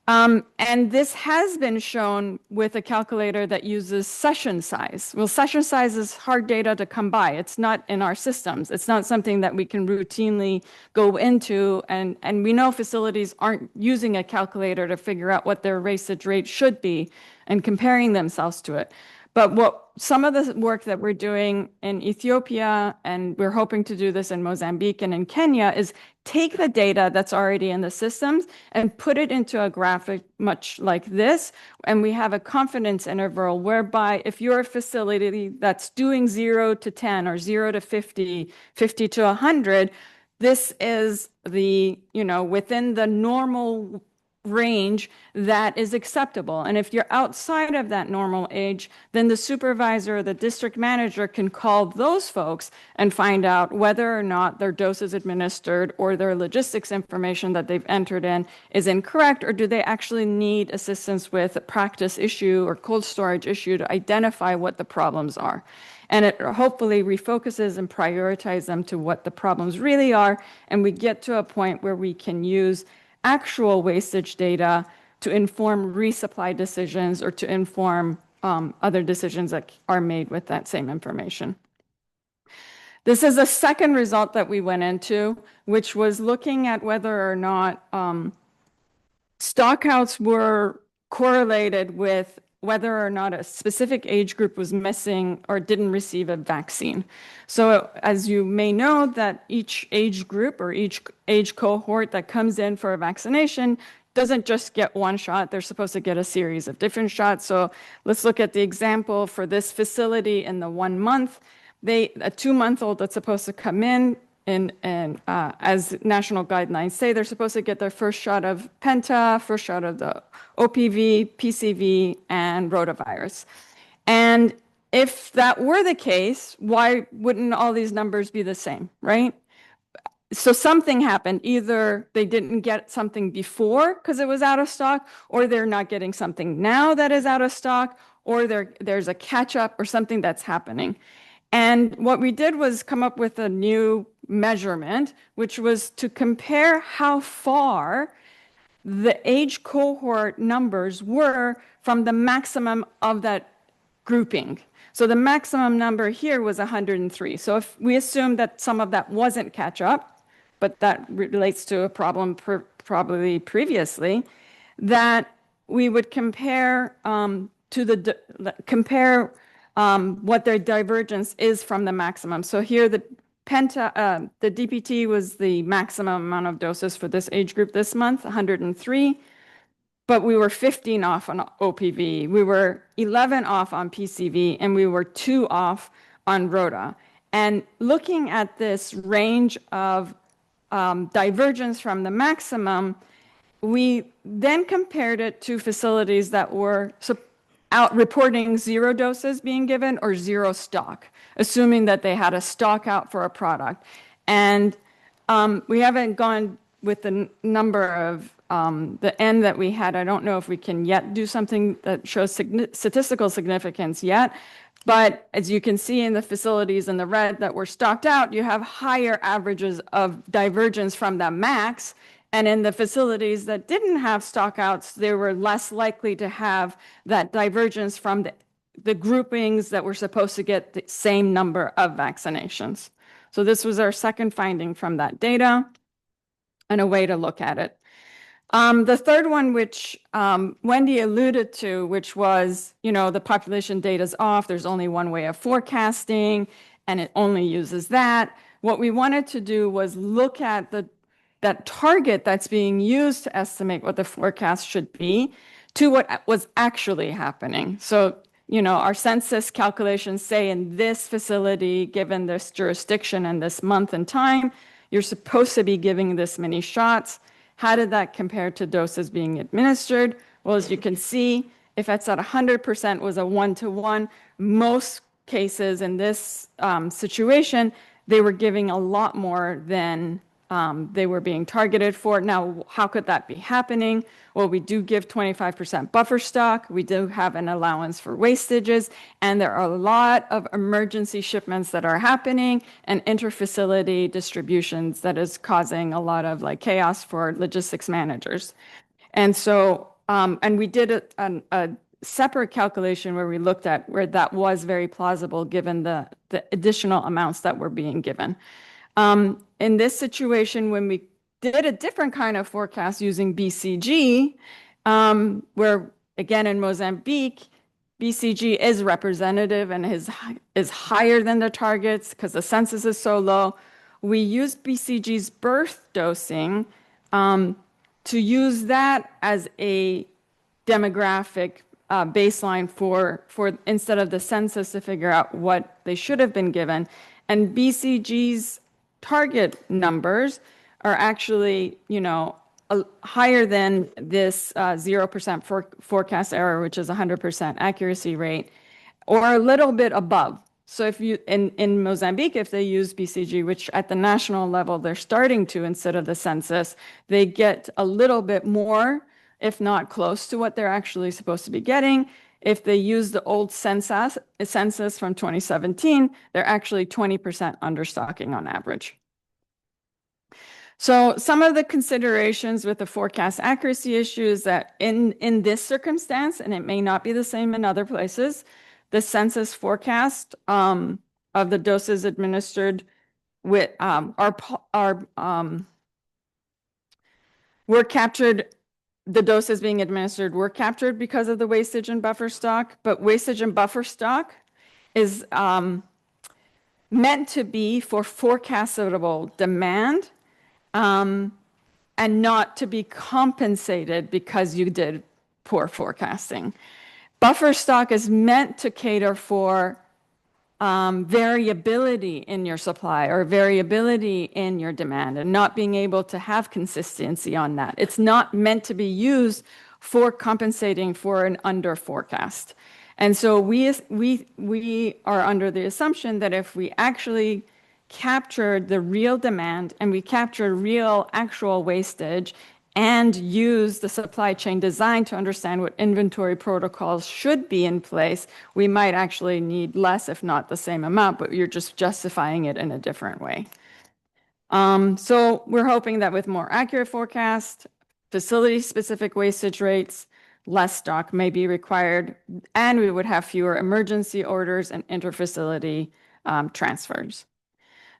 And this has been shown with a calculator that uses session size. Well, session size is hard data to come by. It's not in our systems. It's not something that we can routinely go into. And we know facilities aren't using a calculator to figure out what their wastage rate should be and comparing themselves to it. But what some of the work that we're doing in Ethiopia, and we're hoping to do this in Mozambique and in Kenya, is take the data that's already in the systems and put it into a graphic much like this. And we have a confidence interval whereby if you're a facility that's doing 0 to 10 or 0 to 50, 50 to 100, this is the, within the normal range that is acceptable. And if you're outside of that normal age, then the supervisor or the district manager can call those folks and find out whether or not their doses administered or their logistics information that they've entered in is incorrect, or do they actually need assistance with a practice issue or cold storage issue to identify what the problems are. And it hopefully refocuses and prioritizes them to what the problems really are, and we get to a point where we can use actual wastage data to inform resupply decisions or to inform other decisions that are made with that same information. This is the second result that we went into, which was looking at whether or not stockouts were correlated with whether or not a specific age group was missing or didn't receive a vaccine. So as you may know, that each age group or each age cohort that comes in for a vaccination doesn't just get one shot. They're supposed to get a series of different shots. So let's look at the example for this facility in the 1 month. A 2-month-old that's supposed to come in, and as national guidelines say, they're supposed to get their first shot of Penta, first shot of the OPV, PCV, and rotavirus. And if that were the case, why wouldn't all these numbers be the same, right? So something happened. Either they didn't get something before because it was out of stock, or they're not getting something now that is out of stock, or there's a catch-up or something that's happening. And what we did was come up with a new measurement, which was to compare how far the age cohort numbers were from the maximum of that grouping. So the maximum number here was 103. So if we assume that some of that wasn't catch up, but that relates to a problem probably previously, that we would compare what their divergence is from the maximum. So here the DPT was the maximum amount of doses for this age group this month, 103, but we were 15 off on OPV, we were 11 off on PCV, and we were 2 off on Rota. And looking at this range of divergence from the maximum, we then compared it to facilities that were out reporting 0 doses being given or 0 stock, assuming that they had a stock out for a product. And we haven't gone with the number of the N that we had. I don't know if we can yet do something that shows statistical significance yet. But as you can see in the facilities in the red that were stocked out, you have higher averages of divergence from the max. And in the facilities that didn't have stockouts, they were less likely to have that divergence from the groupings that were supposed to get the same number of vaccinations. So this was our second finding from that data and a way to look at it. The third one, which Wendy alluded to, which was, the population data is off. There's only one way of forecasting, and it only uses that. What we wanted to do was look at that target that's being used to estimate what the forecast should be to what was actually happening. So, our census calculations say in this facility, given this jurisdiction and this month and time, you're supposed to be giving this many shots. How did that compare to doses being administered? Well, as you can see, if it's at 100% was a 1-to-1, most cases in this situation, they were giving a lot more than they were being targeted for. Now, how could that be happening? Well, we do give 25% buffer stock. We do have an allowance for wastages, and there are a lot of emergency shipments that are happening and interfacility distributions that is causing a lot of chaos for logistics managers. And so, and we did a separate calculation where we looked at where that was very plausible given the additional amounts that were being given. In this situation, when we did a different kind of forecast using BCG, where again in Mozambique, BCG is representative and is higher than the targets because the census is so low. We used BCG's birth dosing to use that as a demographic baseline for instead of the census to figure out what they should have been given. And BCG's target numbers are actually, higher than this 0% forecast error, which is 100% accuracy rate, or a little bit above. So if you, in Mozambique, if they use BCG, which at the national level they're starting to instead of the census, they get a little bit more, if not close to what they're actually supposed to be getting. If they use the old census from 2017, they're actually 20% understocking on average. So some of the considerations with the forecast accuracy issue is that in this circumstance, and it may not be the same in other places, the census forecast of the doses administered were captured. The doses being administered were captured because of the wastage and buffer stock, but wastage and buffer stock is meant to be for forecastable demand and not to be compensated because you did poor forecasting. Buffer stock is meant to cater for variability in your supply or variability in your demand and not being able to have consistency on that. It's not meant to be used for compensating for an under forecast. And so we are under the assumption that if we actually captured the real demand and we captured real actual wastage and use the supply chain design to understand what inventory protocols should be in place, we might actually need less, if not the same amount, but you're just justifying it in a different way. So we're hoping that with more accurate forecast, facility-specific wastage rates, less stock may be required, and we would have fewer emergency orders and interfacility transfers.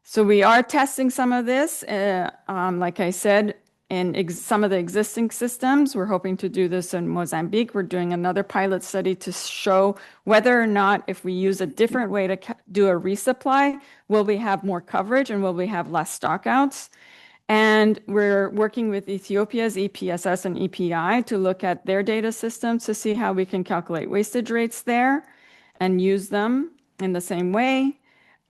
So we are testing some of this, like I said, in some of the existing systems. We're hoping to do this in Mozambique. We're doing another pilot study to show whether or not if we use a different way to do a resupply, will we have more coverage and will we have less stockouts? And we're working with Ethiopia's EPSS and EPI to look at their data systems to see how we can calculate wastage rates there and use them in the same way.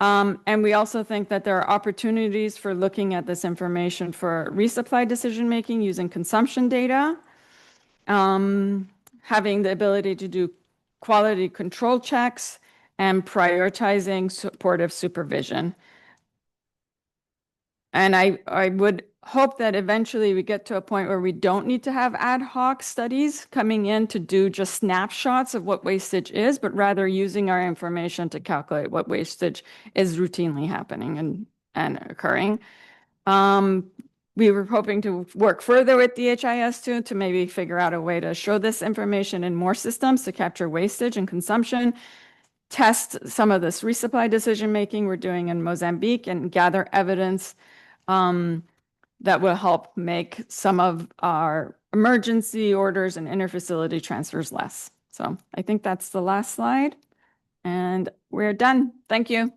And we also think that there are opportunities for looking at this information for resupply decision-making using consumption data, having the ability to do quality control checks, and prioritizing supportive supervision. And I would hope that eventually we get to a point where we don't need to have ad hoc studies coming in to do just snapshots of what wastage is, but rather using our information to calculate what wastage is routinely happening and occurring. We were hoping to work further with DHIS2 to maybe figure out a way to show this information in more systems to capture wastage and consumption, test some of this resupply decision-making we're doing in Mozambique, and gather evidence that will help make some of our emergency orders and interfacility transfers less. So I think that's the last slide, and we're done. Thank you.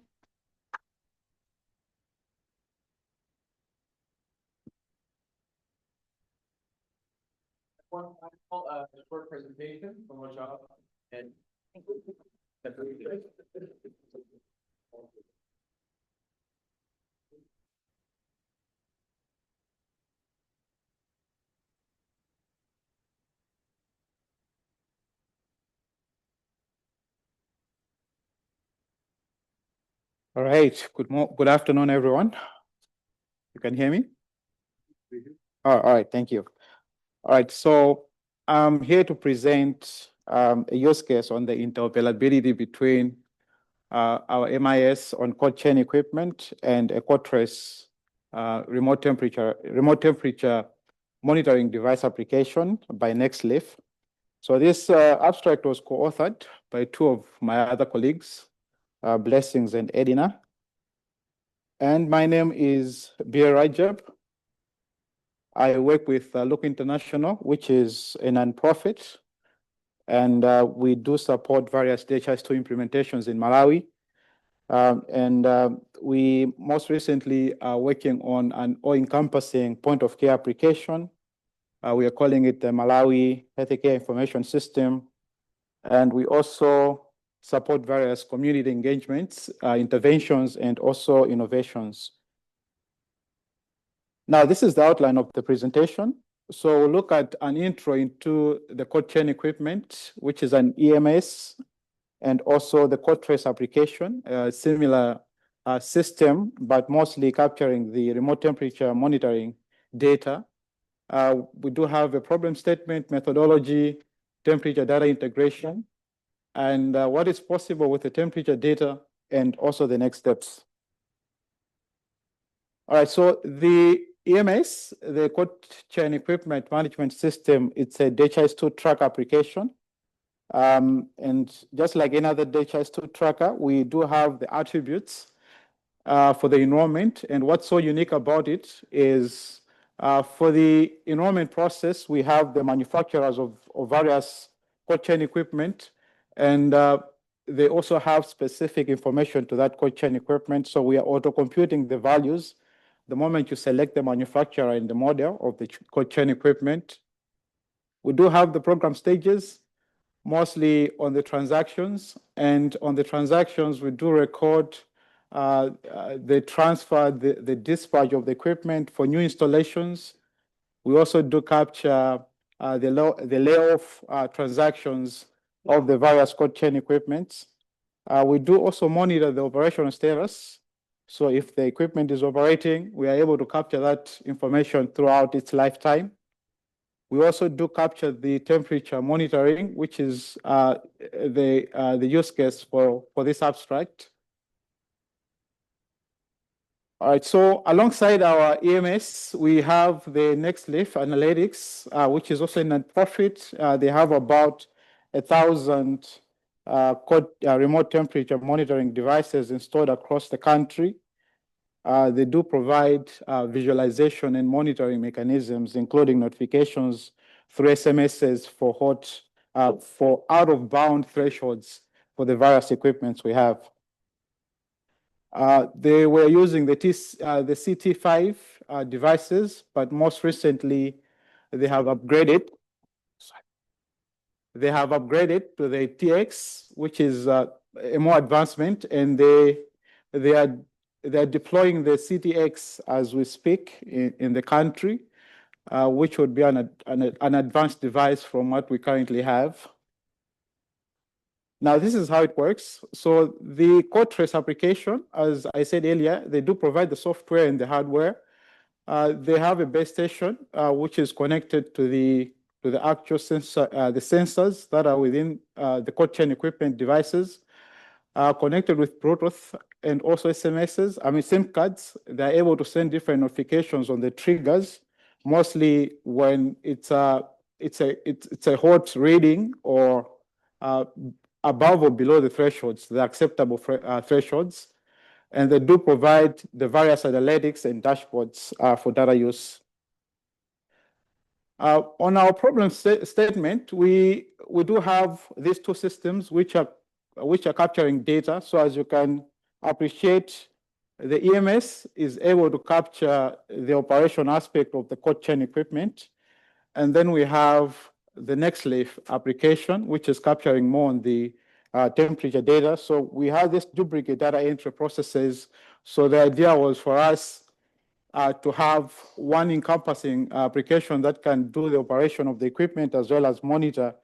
One short presentation from our job and All right. Good afternoon, everyone. You can hear me? All right. Thank you. All right. So I'm here to present a use case on the interoperability between our MIS on cold chain equipment and a CoTrace remote temperature monitoring device application by NextLeaf. So this abstract was co-authored by two of my other colleagues, Blessings and Edina. And my name is Bir Rajab. I work with Look International, which is a nonprofit, and we do support various DHIS2 implementations in Malawi. We most recently are working on an all-encompassing point-of-care application. We are calling it the Malawi Healthcare Information System. And we also support various community engagements, interventions, and also innovations. Now, this is the outline of the presentation. So we'll look at an intro into the cold chain equipment, which is an eLMIS, and also the CoTrace application, a similar system, but mostly capturing the remote temperature monitoring data. We do have a problem statement, methodology, temperature data integration, and what is possible with the temperature data, and also the next steps. All right, so the eLMIS, the cold chain equipment management system, it's a DHIS2 track application. And just like any other DHIS2 tracker, we do have the attributes for the enrollment. And what's so unique about it is for the enrollment process, we have the manufacturers of various cold chain equipment, and they also have specific information to that cold chain equipment. So we are auto-computing the values the moment you select the manufacturer and the model of the cold chain equipment. We do have the program stages, mostly on the transactions. And on the transactions, we do record the transfer, the dispatch of the equipment for new installations. We also do capture the layoff transactions of the various cold chain equipments. We do also monitor the operational status. So if the equipment is operating, we are able to capture that information throughout its lifetime. We also do capture the temperature monitoring, which is the use case for this abstract. All right, so alongside our eLMIS, we have the NextLeaf Analytics, which is also a nonprofit. They have about 1,000 remote temperature monitoring devices installed across the country. They do provide visualization and monitoring mechanisms, including notifications through SMSs for out-of-bound thresholds for the various equipments we have. They were using the CT5 devices, but most recently they have upgraded. They have upgraded to the TX, which is a more advancement, and they are deploying the CTX as we speak in the country, which would be an advanced device from what we currently have. Now, this is how it works. So the CoTrace application, as I said earlier, they do provide the software and the hardware. they have a base station which is connected to the actual sensor, the sensors that are within the cold chain equipment devices, connected with Bluetooth and also SMSs. I mean, SIM cards. They're able to send different notifications on the triggers, mostly when it's a hot reading or above or below the thresholds, the acceptable thresholds. And they do provide the various analytics and dashboards for data use. On our problem statement, we do have these two systems which are capturing data. So as you can appreciate, the EMS is able to capture the operation aspect of the cold chain equipment. And then we have the next leaf application, which is capturing more on the temperature data. So we have this duplicate data entry processes. So the idea was for us to have one encompassing application that can do the operation of the equipment as well as monitor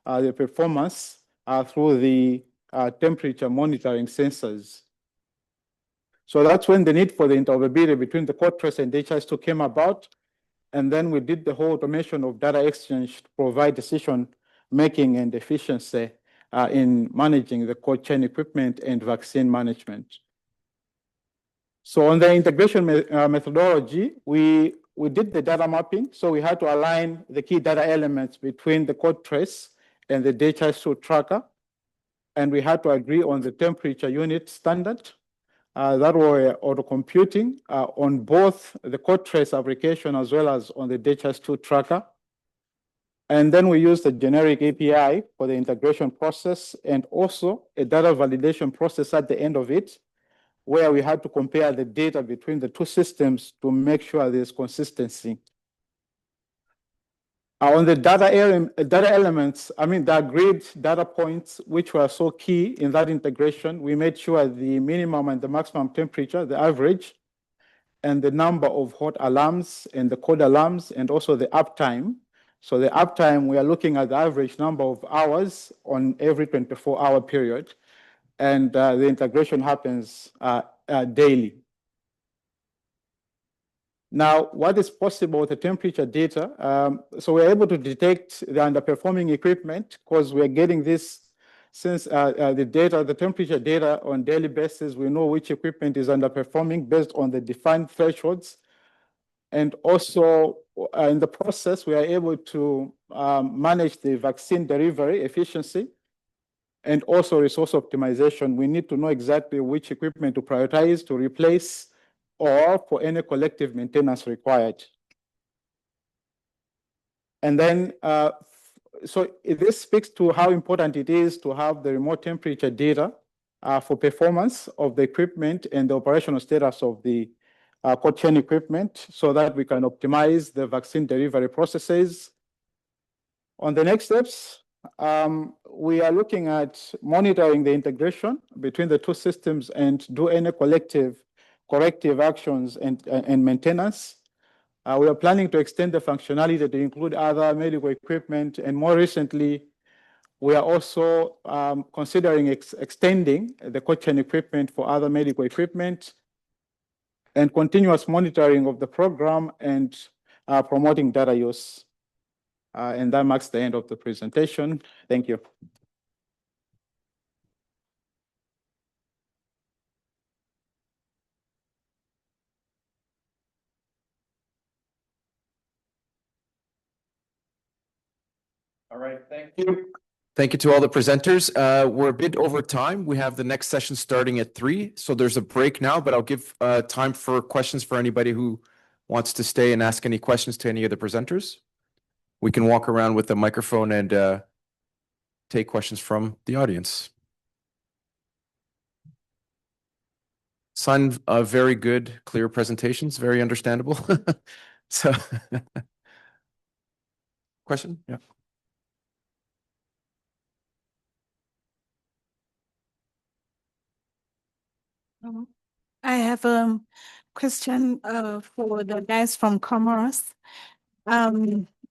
the performance through the temperature monitoring sensors. So that's when the need for the interoperability between the code trace and DHIS2 came about. And then we did the whole automation of data exchange to provide decision making and efficiency in managing the cold chain equipment and vaccine management. So on the integration methodology, we did the data mapping. So we had to align the key data elements between the code trace and the DHIS2 tracker. And we had to agree on the temperature unit standard that were auto-computing on both the code trace application as well as on the DHIS2 tracker. And then we used the generic API for the integration process and also a data validation process at the end of it, where we had to compare the data between the two systems to make sure there's consistency. On the data elements, I mean, the agreed data points, which were so key in that integration, we made sure the minimum and the maximum temperature, the average, and the number of hot alarms and the cold alarms, and also the uptime. So the uptime, we are looking at the average number of hours on every 24-hour period. And the integration happens daily. Now, what is possible with the temperature data? So we're able to detect the underperforming equipment because we're getting this since the temperature data on daily basis. We know which equipment is underperforming based on the defined thresholds. And also in the process, we are able to manage the vaccine delivery efficiency. And also resource optimization. We need to know exactly which equipment to prioritize, to replace, or for any collective maintenance required. And then, so this speaks to how important it is to have the remote temperature data for performance of the equipment and the operational status of the cold chain equipment so that we can optimize the vaccine delivery processes. On the next steps, we are looking at monitoring the integration between the two systems and do any corrective actions and maintenance. We are planning to extend the functionality to include other medical equipment. And more recently, we are also considering extending the cold chain equipment for other medical equipment and continuous monitoring of the program and promoting data use. And that marks the end of the presentation. Thank you. All right, thank you. Thank you to all the presenters. We're a bit over time. We have the next session starting at 3. So there's a break now, but I'll give time for questions for anybody who wants to stay and ask any questions to any of the presenters. We can walk around with the microphone and take questions from the audience. Sign of very good, clear presentations, very understandable. So, question? Yeah. I have a question for the guys from Comoros.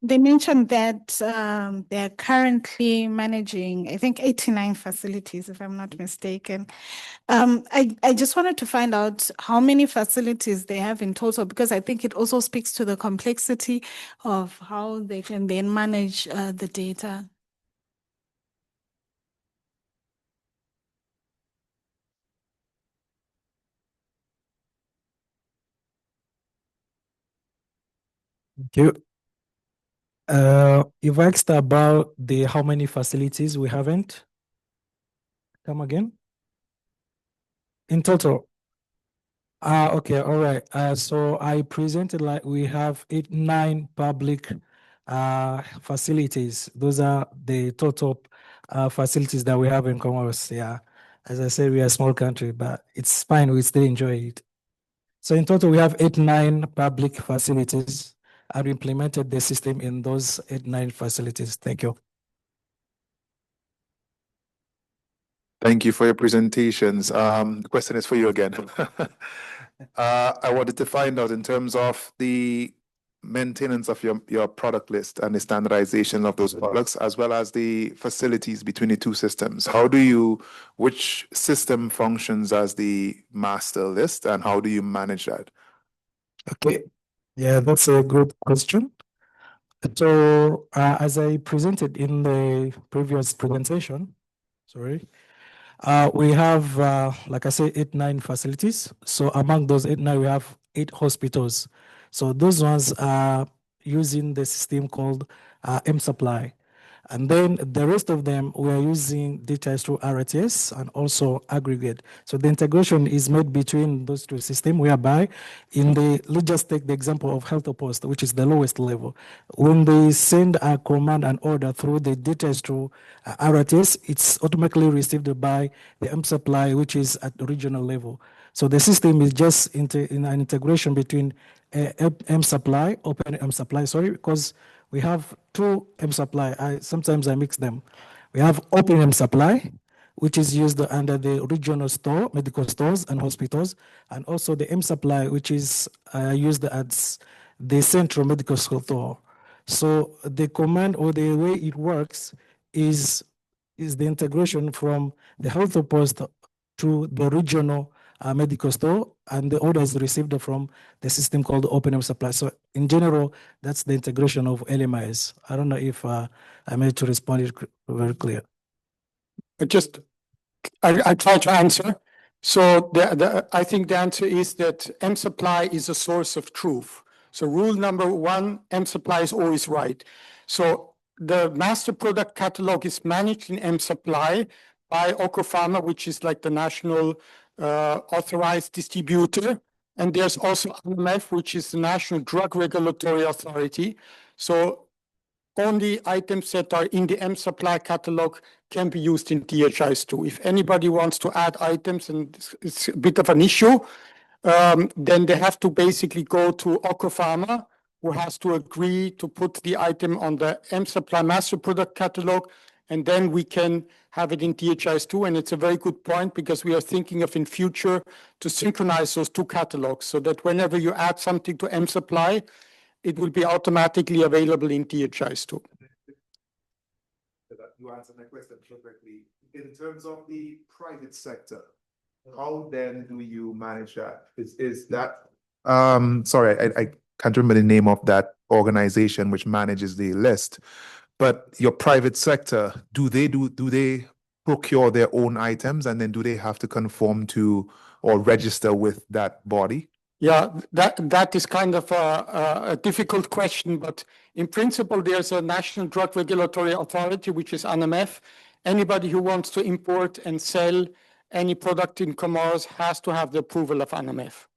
They mentioned that they're currently managing, I think, 89 facilities, if I'm not mistaken. I just wanted to find out how many facilities they have in total, because I think it also speaks to the complexity of how they can then manage the data. Thank you. You've asked about the how many facilities we haven't. Come again? In total. Okay, all right. So I presented like we have 9 public facilities. Those are the total facilities that we have in Comoros. Yeah. As I said, we are a small country, but it's fine. We still enjoy it. So in total, we have 9 public facilities. I've implemented the system in those 9 facilities. Thank you. Thank you for your presentations. The question is for you again. I wanted to find out in terms of the maintenance of your product list and the standardization of those products, as well as the facilities between the two systems. Which system functions as the master list, and how do you manage that? Okay. Yeah, that's a good question. So, as I presented in the previous presentation, sorry, we have, like I said, 9 facilities. So among those 9, we have 8 hospitals. So those ones are using the system called mSupply. And then the rest of them, we are using DHIS2 RTS and also aggregate. So the integration is made between those two systems, whereby let's just take the example of health post, which is the lowest level. When they send a command and order through the DHIS2 RTS, it's automatically received by the mSupply, which is at the regional level. So the system is just in an integration between mSupply, open mSupply, sorry, because we have 2 mSupply. Sometimes I mix them. We have open mSupply, which is used under the regional store, medical stores and hospitals, and also the mSupply, which is used as the central medical store. So the command or the way it works is the integration from the health post to the regional medical store, and the order is received from the system called Open Supply. So in general, that's the integration of LMIS. I don't know if I made to respond it very clear. I try to answer. So I think the answer is that mSupply is a source of truth. So rule number 1, mSupply is always right. So the master product catalog is managed in mSupply by Okofama, which is like the national authorized distributor. And there's also LMIS, which is the National Drug Regulatory Authority. So only items that are in the mSupply catalog can be used in DHIS2. If anybody wants to add items, and it's a bit of an issue, then they have to basically go to Okofama, who has to agree to put the item on the mSupply master product catalog, and then we can have it in DHIS2. And it's a very good point, because we are thinking of in future to synchronize those 2 catalogs, so that whenever you add something to mSupply, it will be automatically available in DHIS2. You answered my question perfectly. In terms of the private sector, how then do you manage that? Is that sorry, I can't remember the name of that organization which manages the list, but your private sector, do they procure their own items, and then do they have to conform to or register with that body? Yeah, that is kind of a difficult question, but in principle, there's a National Drug Regulatory Authority, which is ANAMEF. Anybody who wants to import and sell any product in Comoros has to have the approval of ANAMEF.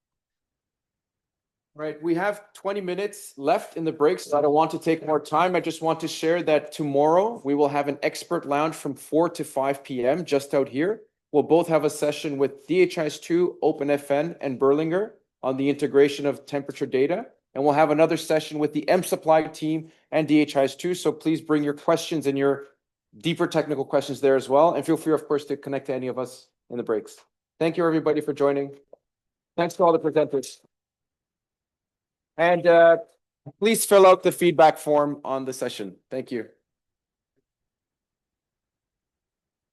Right, we have 20 minutes left in the break, so I don't want to take more time. I just want to share that tomorrow we will have an expert lounge from 4 to 5 p.m. just out here. We'll both have a session with DHIS2, OpenFN, and Berlinger on the integration of temperature data. And we'll have another session with the mSupply team and DHIS2. So please bring your questions and your deeper technical questions there as well. And feel free, of course, to connect to any of us in the breaks. Thank you, everybody, for joining. Thanks to all the presenters. And Please fill out the feedback form on the session. Thank you.